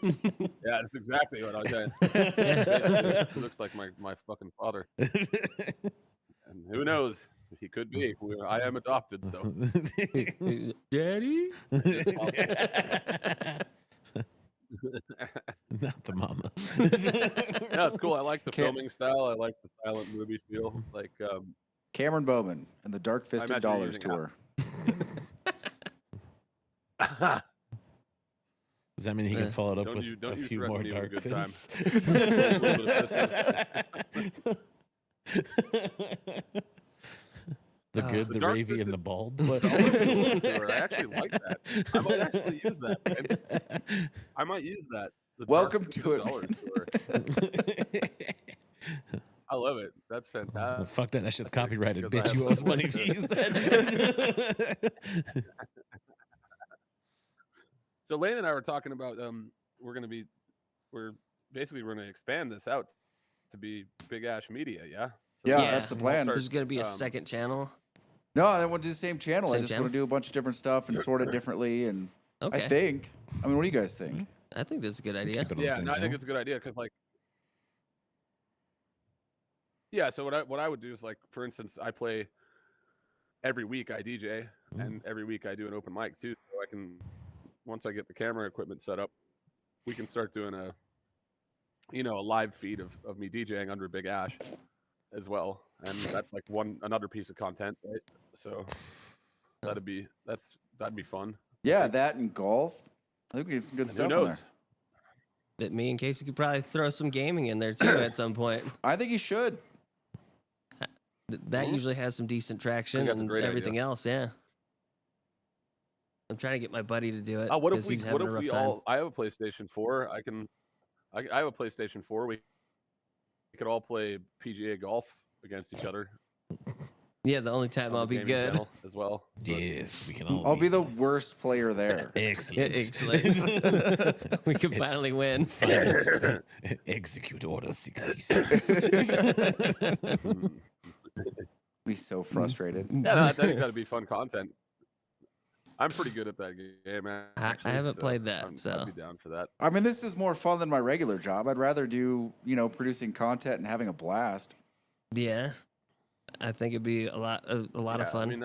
Yeah, that's exactly what I was saying. It looks like my fucking father. And who knows? He could be. I am adopted, so. Daddy? Not the mama. No, it's cool. I like the filming style. I like the silent movie feel. Like Cameron Bowman and the Dark Fisted Dollars tour. Does that mean he can follow it up with don't a few more dark fists? The good, the ravey, and the bald. But I actually like that. I might actually use that. I might use that. Welcome to it. I love it. That's fantastic. Fuck that. That shit's copyrighted. Bitch, you owe us money if you use that. So Lane and I were talking about we're basically going to expand this out to be Big Ash Media, yeah? So that's the plan. There's going to be a second channel. No, I want to do the same channel. Same I just channel? want to do a bunch of different stuff and sort it differently. And Okay. I think. I mean, what do you guys think? I think that's a good idea. Yeah, no, I think it's a good idea because, like, yeah. So what I would do is, like, for instance, I play every week. I DJ, and every week I do an open mic too. So I can, once I get the camera equipment set up, we can start doing a live feed of me DJing under Big Ash as well, and that's like another piece of content, right? So that'd be fun. Yeah, that and golf. I think we get some good stuff in there. That me and Casey could probably throw some gaming in there too at some point. I think you should. That usually has some decent traction that's a and great everything idea. else. Yeah. I'm trying to get my buddy to do it. What if 'cause we? he's What having a if rough we time. all? I have a PlayStation 4. I have a PlayStation 4. We could all play PGA golf against each other. Yeah, the only time on I'll the be gaming good. channel as well. Yes, we can all. I'll be the worst player there. Excellent. Excellent. We can finally win. Execute Order 66. Be so frustrated. Yeah, no, I think that'd be fun content. I'm pretty good at that game, man. I haven't played that, I'd be down for that. I mean, this is more fun than my regular job. I'd rather do, producing content and having a blast. Yeah, I think it'd be a lot of fun. I mean,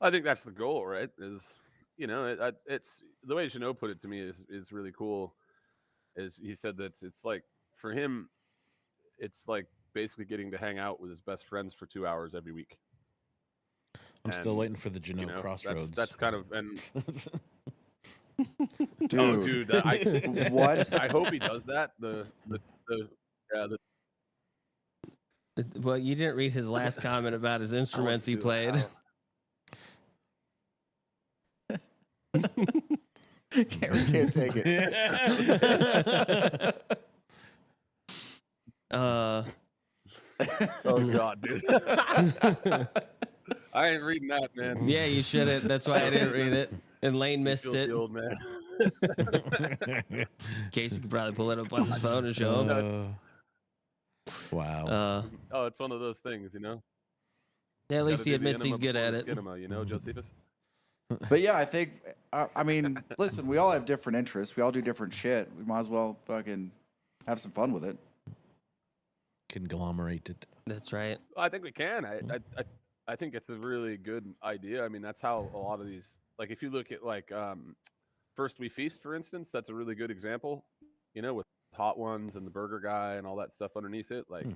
I think that's the goal, right? Is it's the way Jeannot put it to me is really cool. Is he said that it's like for him, it's like basically getting to hang out with his best friends for 2 hours every week. I'm still And, waiting for the Genoa Crossroads. That's kind of and Dude, oh, dude, what? I hope he does that. Yeah, Well, you didn't read his last comment about his instruments he dude, played. Cameron can't take it. Oh God, dude. I ain't reading that, man. Yeah, you shouldn't. That's why I didn't read it. And Lane missed Filthy it. old man. Casey could probably pull it up on his phone and show him. Wow. Oh, it's one of those things, you know. Yeah, at Gotta least he do the admits he's enema good before at the it. skinema, you know, Josephus. But yeah, I think, I mean, listen, we all have different interests. We all do different shit. We might as well fucking have some fun with it. Conglomerated. That's right. I think we can. I think it's a really good idea. I mean, that's how a lot of these, like, if you look at like First We Feast, for instance, that's a really good example. You know, with Hot Ones and the Burger Guy and all that stuff underneath it. Like,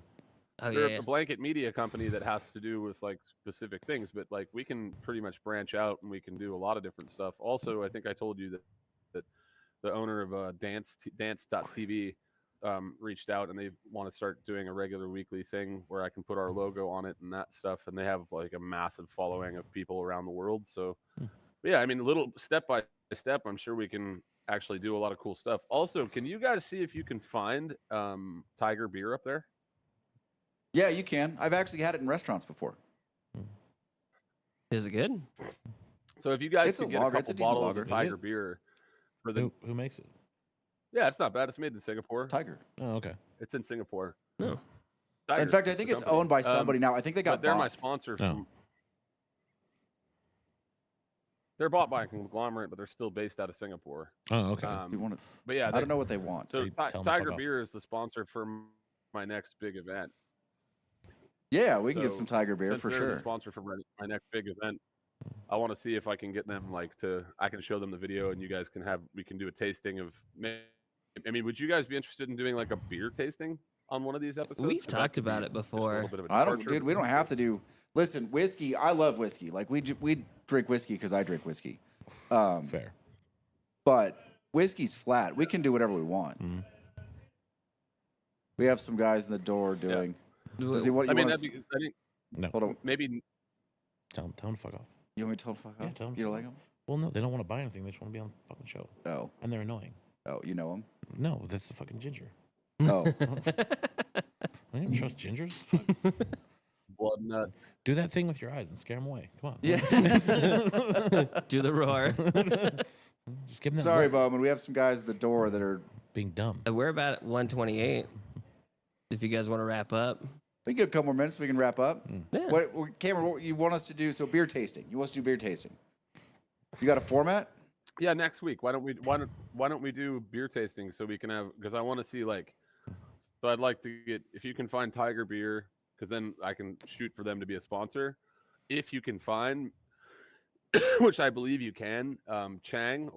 Oh, they're yeah. a blanket media company that has to do with like specific things, but like we can pretty much branch out and we can do a lot of different stuff. Also, I think I told you that the owner of dance.tv reached out and they want to start doing a regular weekly thing where I can put our logo on it and that stuff. And they have like a massive following of people around the world. So yeah, I mean, a little step by step, I'm sure we can actually do a lot of cool stuff. Also, can you guys see if you can find Tiger beer up there? Yeah, you can. I've actually had it in restaurants before. Is it good? So if you guys It's could a get lager. a It's a couple decent bottles lager. of Is Tiger it? beer for the Who makes it? yeah, it's not bad. It's made in Singapore. Tiger. Oh, okay. It's in Singapore. No. Tiger, In fact, I the think it's company. owned by somebody now. I think they got But they're my bought. sponsor. Oh. From, they're bought by a conglomerate, but they're still based out of Singapore. Oh, okay. You want to, But yeah, I don't know what they want. So They tell 'em to Tiger fuck off. Beer is the sponsor for my next big event. Yeah, we can get So, some Tiger beer Since for they're the sure. sponsor for my next big event, I want to see if I can get them I can show them the video and you guys we can do a tasting of. I mean, would you guys be interested in doing like a beer tasting on one of these episodes? We've 'Cause that talked could be about it just a before. little bit of a I don't, departure. dude. We don't have to do. Listen, whiskey. I love whiskey. Like we drink whiskey because I drink whiskey. Fair. But whiskey's flat. We can do whatever we want. Mhm. We have some guys in the door doing. Does he want? I You mean, want that'd be, I think No. hold on. maybe Tell them to fuck off. You want me to tell him to fuck Yeah, off? tell 'em You don't to like him? Well, no, they don't want to buy anything. They just want to be on the fucking show. Oh, And they're annoying. oh, you know him? No, that's the fucking ginger. Oh, I don't trust gingers. Fuck. blood nut. Do that thing with your eyes and scare them away. Come on. yeah. Do the roar. Just give them that Sorry, look. Bowman. We have some guys at the door that are. Being dumb. We're about at 128. If you guys want to wrap up. We can get a couple more minutes. We can wrap up. Yeah. Cameron? What you want us to do? So beer tasting. You want us to do beer tasting? You got a format? Yeah, next week. Why don't we do beer tasting so we can have, because I want to see so I'd like to get, if you can find Tiger Beer, because then I can shoot for them to be a sponsor. If you can find, which I believe you can, Chang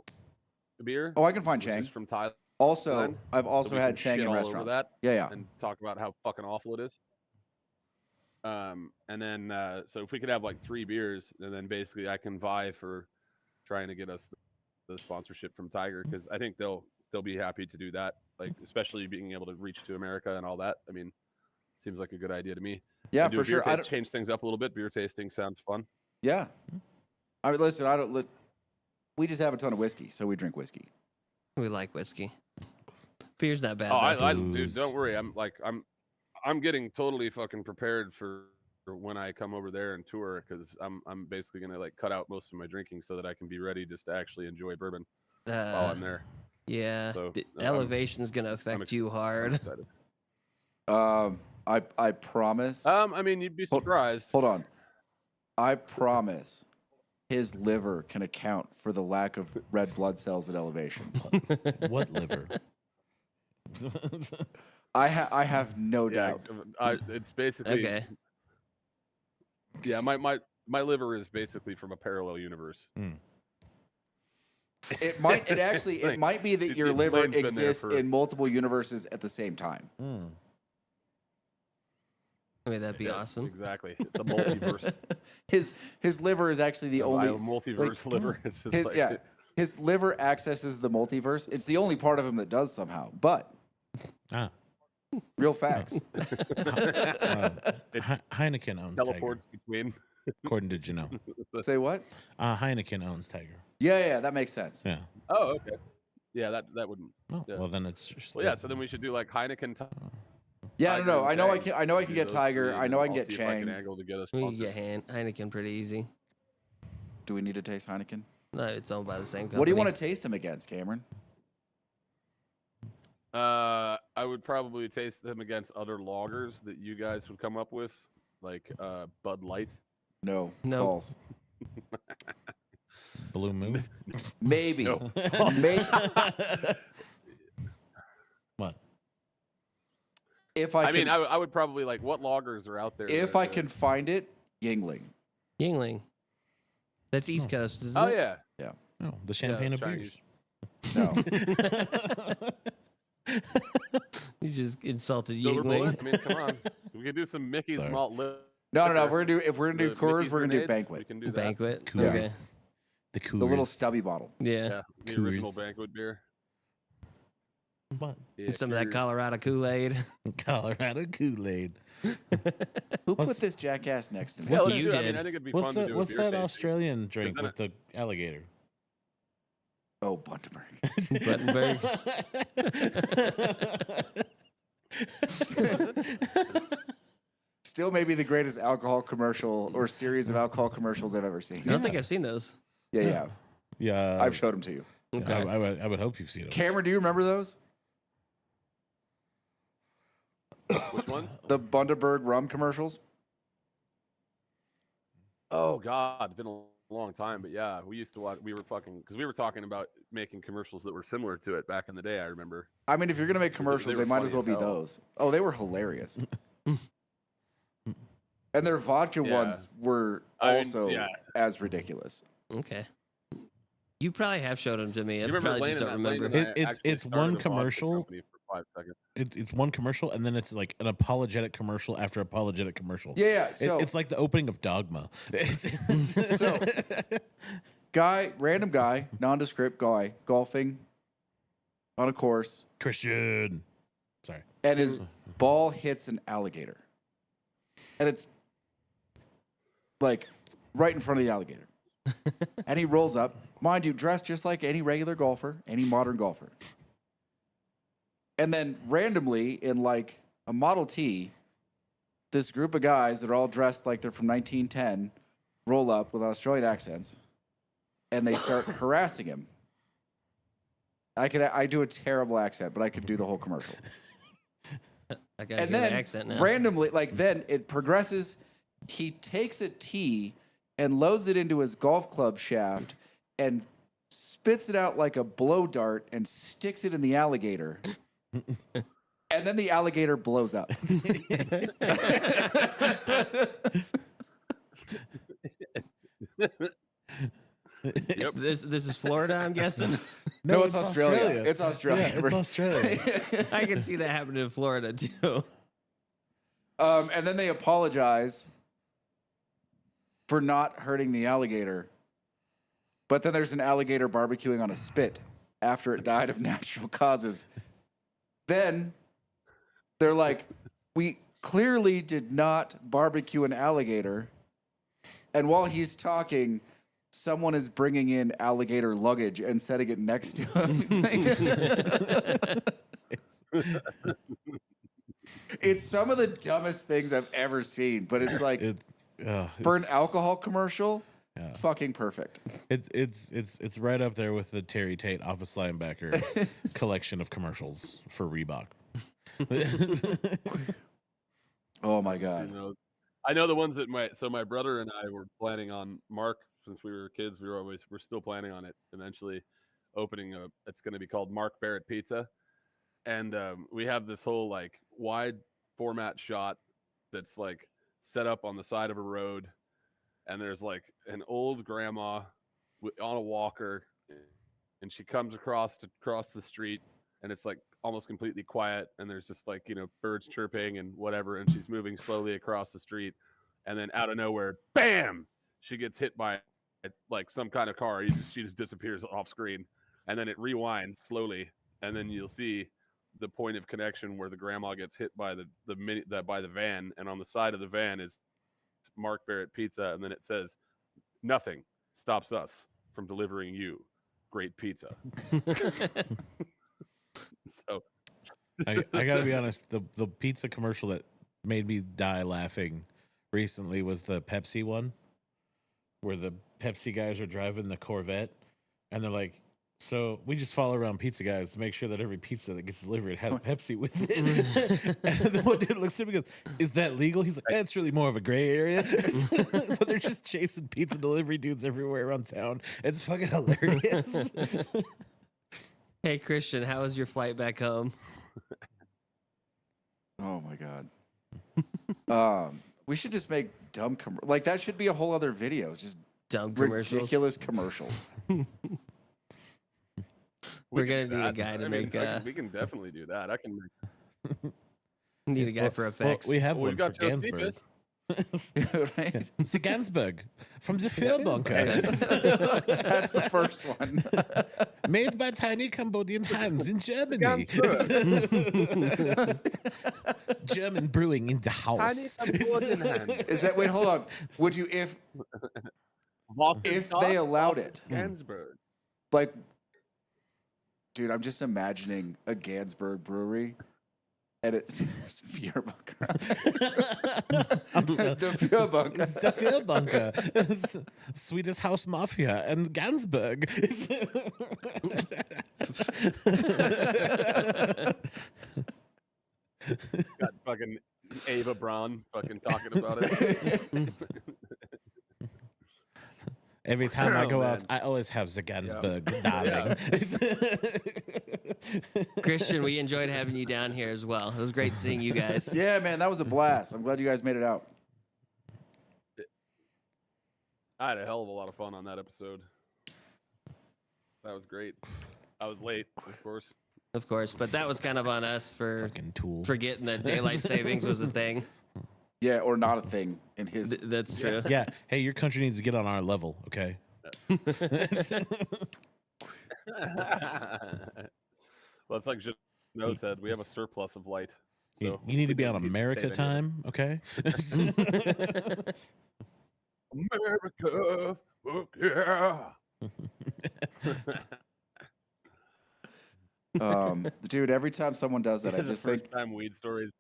beer. Oh, I can find which Chang. is from Thailand. Also, Glenn, I've so also we had can Chang shit in all over restaurants. that Yeah, yeah. and talk about how fucking awful it is. And then so if we could have like 3 beers, and then basically I can vie for trying to get us the sponsorship from Tiger, because I think they'll be happy to do that, like especially being able to reach to America and all that. I mean, seems like a good idea to me. Yeah, And do for a beer sure. I taste, don't, change things up a little bit. Beer tasting sounds fun. yeah. I mean, listen. I don't. We just have a ton of whiskey, so we drink whiskey. We like whiskey. Beer's not bad. Oh, though. dude, Booze. don't worry. I'm getting totally fucking prepared for when I come over there and tour, because I'm basically gonna like cut out most of my drinking so that I can be ready just to actually enjoy bourbon while I'm there. Yeah. So, the I'm- elevation's going to affect you I'm hard. excited. I promise. I mean, you'd be surprised. Hold on. I promise. His liver can account for the lack of red blood cells at elevation. What liver? I have no Yeah, doubt. it's basically Okay. Yeah, my liver is basically from a parallel universe. It might. It actually. It might be that your liver Lane's been there exists for- in multiple universes at the same time. I mean, that'd be Yes, awesome. Exactly. It's a multiverse. His liver is actually the A only multiverse liver. It's just his like, his liver accesses the multiverse. It's the only part of him that does somehow. But Ah. real facts. Heineken owns Tiger, teleports between. according to Janelle. Say what? Heineken owns Tiger. Yeah, that makes sense. Yeah. Oh, okay. Yeah, that wouldn't. Oh, Yeah. well, then it's just. Well, yeah. So then we should do like Heineken. Yeah, Tiger no, and I Chang. know I can Do get those Tiger. three, I and know I then can I'll get see if I can Chang. angle to get us. We can get Heineken pretty easy. Do we need to taste Heineken? No, it's owned by the same company. What do you want to taste him against, Cameron? I would probably taste them against other lagers that you guys would come up with, like Bud Light. No. No. False. Blue Moon. Maybe. No. Maybe. What? If I I can, mean, I would probably like what lagers are out there. if that I are- can find it, Yingling. Yingling. That's East Coast, isn't Oh it? yeah. Oh, the champagne of Chinese. beers. No. You just insulted Silver Yingling. Bullet. I mean, come on. We could do some Mickey's Sorry. malt liquor. No. If we're gonna do The Coors, Mickey's we're gonna do grenades, Banquet. We can do that. Banquet. Coors. Okay. The Coors. The little stubby bottle. Yeah. Yeah, the original Coors. Banquet beer. What? Yeah, And some of that Coors. Colorado Kool-Aid. Colorado Kool-Aid. Who What's- put this jackass next to me? Yeah, let's You do it. I did. mean, I think it'd be What's fun that? to do. What's a beer that tasting. Australian drink then with the alligator? Oh, Bundaberg. Still maybe the greatest alcohol commercial or series of alcohol commercials I've ever seen. I don't think I've seen those. Yeah, you have. Yeah. I've showed them to you. Okay. I would hope you've seen it. Cameron, do you remember those? Which ones? The Bundaberg rum commercials? Oh God, it's been a long time, but yeah, we used to watch. We were fucking because we were talking about making commercials that were similar to it back in the day. I remember. I mean, if you're going to make commercials, they they were might as funny well as be hell. those. Oh, they were hilarious. And their vodka Yeah. ones were I mean, also yeah. as ridiculous. Okay. You probably have showed them to me. I You remember probably Lane just and don't I- Lane remember. and I It's- actually it's started one a vodka commercial. company for 5 seconds. It's one commercial, and then it's like an apologetic commercial after apologetic commercial. Yeah. So, It's like the opening of Dogma. So- random guy, nondescript guy, golfing on a course, Christian. Sorry. and his ball hits an alligator. And it's like right in front of the alligator. And he rolls up, mind you, dressed just like any regular golfer, any modern golfer. And then randomly in like a Model T, this group of guys that are all dressed like they're from 1910 roll up with Australian accents and they start harassing him. I do a terrible accent, but I could do the whole commercial. I gotta And hear the then accent now. randomly, like then it progresses. He takes a tee and loads it into his golf club shaft and spits it out like a blow dart and sticks it in the alligator. And then the alligator blows up. Yep. This is Florida, I'm guessing. No, it's Australia. It's Australia. Yeah, it's Australia. I can see that happening in Florida too. And then they apologize for not hurting the alligator. But then there's an alligator barbecuing on a spit after it died of natural causes. Then they're like, we clearly did not barbecue an alligator. And while he's talking, someone is bringing in alligator luggage and setting it next to him. It's some of the dumbest things I've ever seen, but it's like for an alcohol commercial, Yeah. fucking perfect. It's right up there with the Terry Tate Office Linebacker collection of commercials for Reebok. Oh my You god. know, I know the ones that my brother and I were planning on. Mark, since we were kids, we're still planning on it eventually opening it's going to be called Mark Barrett Pizza. And we have this whole like wide format shot that's like set up on the side of a road, and there's like an old grandma on a walker, and she comes across the street, and it's like almost completely quiet, and there's just like, you know, birds chirping and whatever, and she's moving slowly across the street, and then out of nowhere, bam, she gets hit by like some kind of car. She just disappears off screen, and then it rewinds slowly, and then you'll see the point of connection where the grandma gets hit by the van, and on the side of the van is Mark Barrett Pizza, and then it says, "Nothing stops us from delivering you great pizza." So I gotta be honest, the pizza commercial that made me die laughing recently was the Pepsi one, where the Pepsi guys are driving the Corvette, and they're like, "So we just follow around pizza guys to make sure that every pizza that gets delivered has Pepsi with it." And the one dude looks at me and goes, "Is that legal?" He's like, "That's really more of a gray area." But they're just chasing pizza delivery dudes everywhere around town. It's fucking hilarious. Hey Christian, how was your flight back home? Oh my god. We should just make dumb like that should be a whole other video. Just Dumb commercials. ridiculous commercials. We're gonna need a guy to make. We can definitely do that. I can. Need a guy for effects. Well, we have Well, one we've got for Gansberg. Josephus. Right? It's a Gansberg from the Fear Bunker. That's the first one. Made by tiny Cambodian hands in Germany. German brewing in the house. Is that wait, hold on. Would you if they allowed it? Gansberg. Like dude, I'm just imagining a Gansberg brewery. And it's Fear Bunker. The Fear Bunker. It's the Fear Bunker. Swedish House Mafia and Gansberg. Got fucking Ava Braun fucking talking about it. Every time I Oh, go out, man. I always have the Gansberg, darling. Christian, we enjoyed having you down here as well. It was great seeing you guys. Yeah, man, that was a blast. I'm glad you guys made it out. I had a hell of a lot of fun on that episode. That was great. I was late, of course. Of course, but that was kind of on us for Fucking tool. forgetting that daylight savings was a thing. Yeah, or not a thing in his. That's true. Yeah. Hey, your country needs to get on our level, okay? Well, it's like Joe said, we have a surplus of light. You So need to be we on don't need to America save any of it. time, okay? America, fuck yeah. Dude, every time someone does that, I The just first think time weed stories.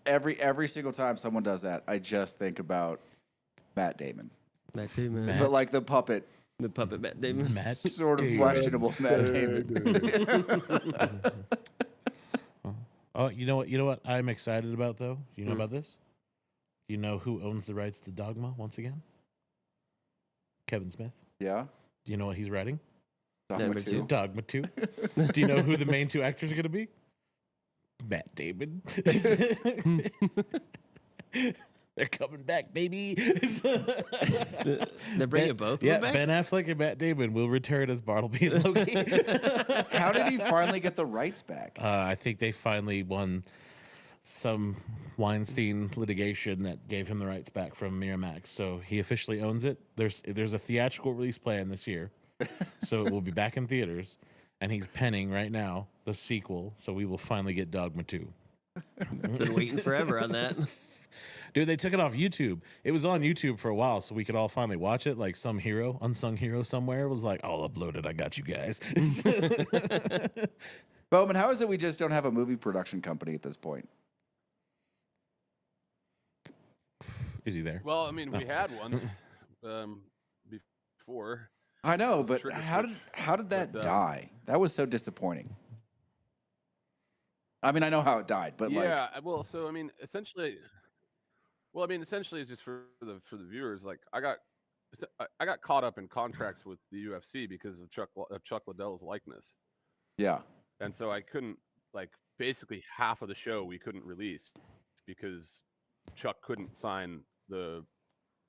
every single time someone does that, I just think about Matt Damon. Matt Damon. Matt- But like the puppet, The puppet Matt Damon. Matt sort of Damon. questionable Matt Damon. Oh, you know what I'm excited about though? You know about this? You know who owns the rights to Dogma once again? Kevin Smith. Yeah. Do you know what he's writing? Dogma Number 2. two. Dogma 2. Do you know who the main two actors are going to be? Matt Damon. They're coming back, baby. They're bringing both of Yeah, them back? Ben Affleck and Matt Damon will return as Bartleby and Loki. How did he finally get the rights back? I think they finally won some Weinstein litigation that gave him the rights back from Miramax, so he officially owns it. There's a theatrical release plan this year, so it will be back in theaters, and he's penning right now the sequel, so we will finally get Dogma 2. Been waiting forever on that. Dude, they took it off YouTube. It was on YouTube for a while, so we could all finally watch it. Like some hero, unsung hero somewhere was like, "I'll upload it. I got you guys." Bowman, how is it we just don't have a movie production company at this point? Is he there? Well, I mean, we had one before. I know, It was but Trigger Switch. how did that But, die? That was so disappointing. I mean, I know how it died, but like, Yeah, well, so I mean, essentially, it's just for the viewers. Like, I got caught up in contracts with the UFC because of Chuck Liddell's likeness, yeah, and so I couldn't, like, basically half of the show we couldn't release because Chuck couldn't sign the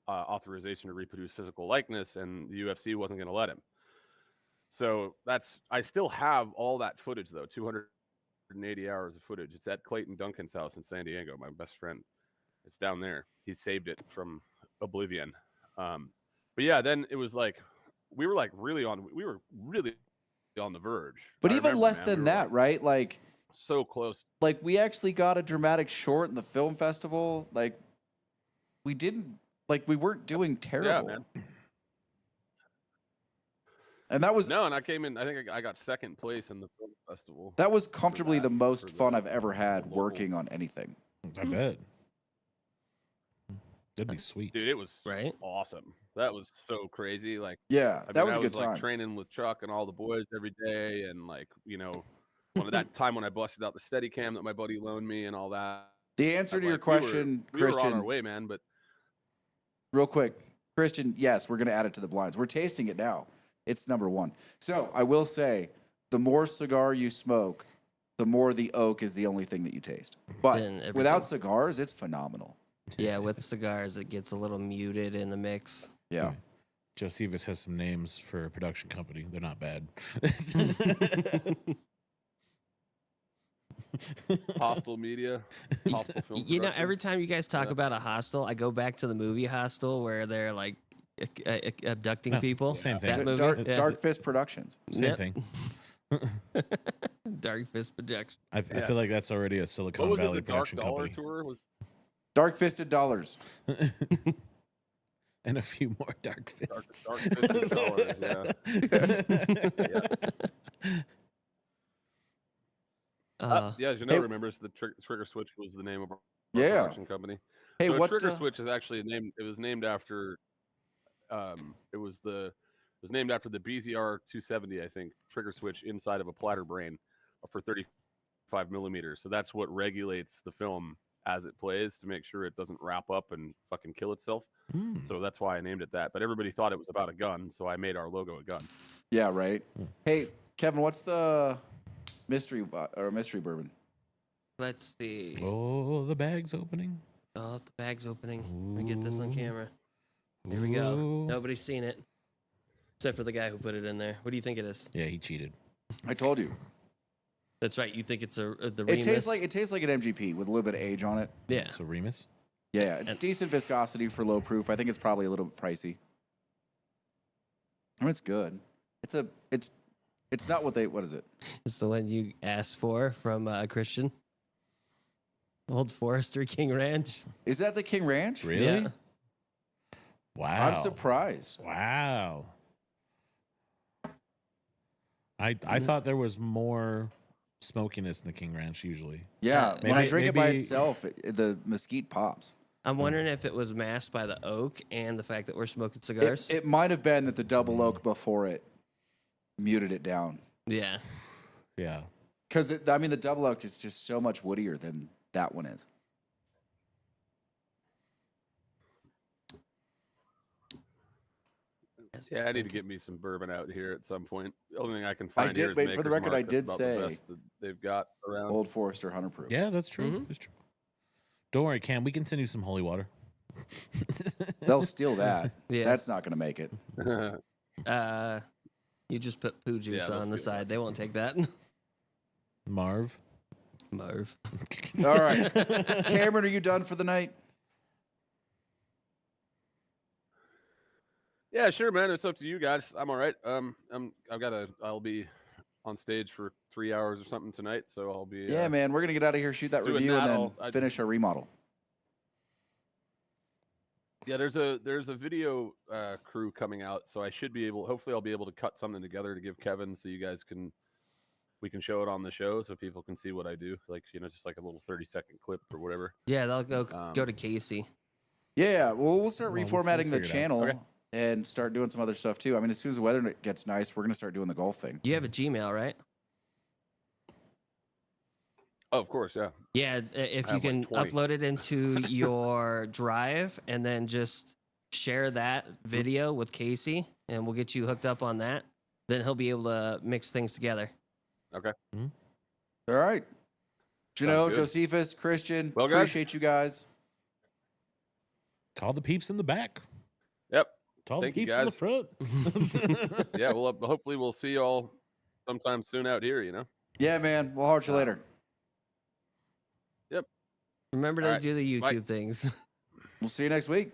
authorization to reproduce physical likeness, and the UFC wasn't going to let him. So I still have all that footage though, 280 hours of footage. It's at Clayton Duncan's house in San Diego, my best friend. It's down there. He saved it from oblivion. But yeah, then it was like we were really on the verge. But I even remember, less man, we than were, that, like, right? Like so close. we actually got a dramatic short in the film festival. Like we weren't doing terrible. Yeah, man. And that was No, and I came in. I think I got second place in the film festival. that was comfortably that, the most for fun the I've ever had local- working on anything. I bet. That'd be sweet. Dude, it was Right? awesome. That was so crazy. Like, Yeah, I that mean, was I a good was time. like training with Chuck and all the boys every day, and like, one of that time when I busted out the Steadicam that my buddy loaned me and all that. The answer to your Like, we were- question, we were on Christian, our way, man. But real quick, Christian, yes, we're going to add it to the blinds. We're tasting it now. It's number one. So I will say, the more cigar you smoke, the more the oak is the only thing that you taste. But Then everything. without cigars, it's phenomenal. Yeah, with cigars, it gets a little muted in the mix. Yeah. Josephus has some names for a production company. They're not bad. Hostile Media, Hostile Film You know, Production. every time you guys talk Yeah. about a hostel, I go back to the movie Hostel where they're like abducting No, people. same thing. That movie. Yeah. Dark Fist Productions. Same Yep. thing. Dark Fist Projection. I Yeah. feel like that's already a What Silicon was it? Valley The Dark production Dollar company. tour was. Dark Fisted Dollars. And a few more dark fists. Dark Fisted Dollars, Yeah, Janelle Hey- remembers the Trigger Switch was the name of our Yeah. production company. Hey, So what? Trigger Switch is actually named. It was named after. It was named after the BZR 270, I think. Trigger switch inside of a platter brain for 35 millimeters. So that's what regulates the film as it plays to make sure it doesn't wrap up and fucking kill itself. Mm. So that's why I named it that. But everybody thought it was about a gun, so I made our logo a gun. Yeah, right. Hey, Kevin, what's the mystery bourbon? Let's see. Oh, the bag's opening. Oh, the bag's opening. Let me get this on Ooh. camera. Here we go. Ooh. Nobody's seen it. Except for the guy who put it in there. What do you think it is? Yeah, he cheated. I told you. That's right. You think it's the It Remus? tastes like an MGP with a little bit of age on it. Yeah. So Remus. Yeah, it's And- decent viscosity for low proof. I think it's probably a little bit pricey. I mean, it's good. It's not what is it? It's the one you asked for from Christian. Old Forester King Ranch. Is that the King Ranch? Really? Yeah. Wow. I'm surprised. Wow. I thought there was more smokiness in the King Ranch usually. Yeah, when I Maybe- drink it by maybe- itself, the mesquite pops. I'm wondering if it was masked by the oak and the fact that we're smoking cigars. It might have been that the double oak before it muted it down. Yeah. Yeah. Because the double oak is just so much woodier than that one is. Yeah, I need to get me some bourbon out here at some point. The only thing I can find here did- is wait, for the Maker's record, Mark. I did That's about the say- best that they've got around. Old Forester 100 proof. Yeah, that's true. Mhm. That's true. Don't worry, Cam. We can send you some holy water. They'll steal that. Yeah. That's not going to make it. You just put poo juice Yeah, on the let's do side. They won't take that. Marv. Marv. All right. Cameron, are you done for the night? Yeah, sure, man. It's up to you guys. I'm all right. I'll be on stage for 3 hours or something tonight, so I'll be. Yeah, man. We're going to get out of here, shoot that doing review, and that. then finish our remodel. Yeah, there's a video crew coming out, so I should be able. Hopefully, I'll be able to cut something together to give Kevin, so you guys we can show it on the show, so people can see what I do. Like just like a little 30-second clip or whatever. Yeah, they'll go to Casey. Yeah, well, we'll start Well, we'll reformatting the figure it out. channel Okay. and start doing some other stuff too. I mean, as soon as the weather gets nice, we're going to start doing the golf thing. You have a Gmail, right? Oh, of course, yeah. Yeah, if I you have, like, can 20. upload it into your drive and then just share that video with Casey, and we'll get you hooked up on that. Then he'll be able to mix things together. Okay. All right. Juno, good. Josephus, Christian, Well, guys. appreciate you guys. Call the peeps in the back. Yep. To all the Thank you, peeps in the guys. front. Yeah, well, hopefully we'll see you all sometime soon out here. Yeah, man. We'll heart you later. Yep. Remember All to right. do the Bye. YouTube things. We'll see you next week.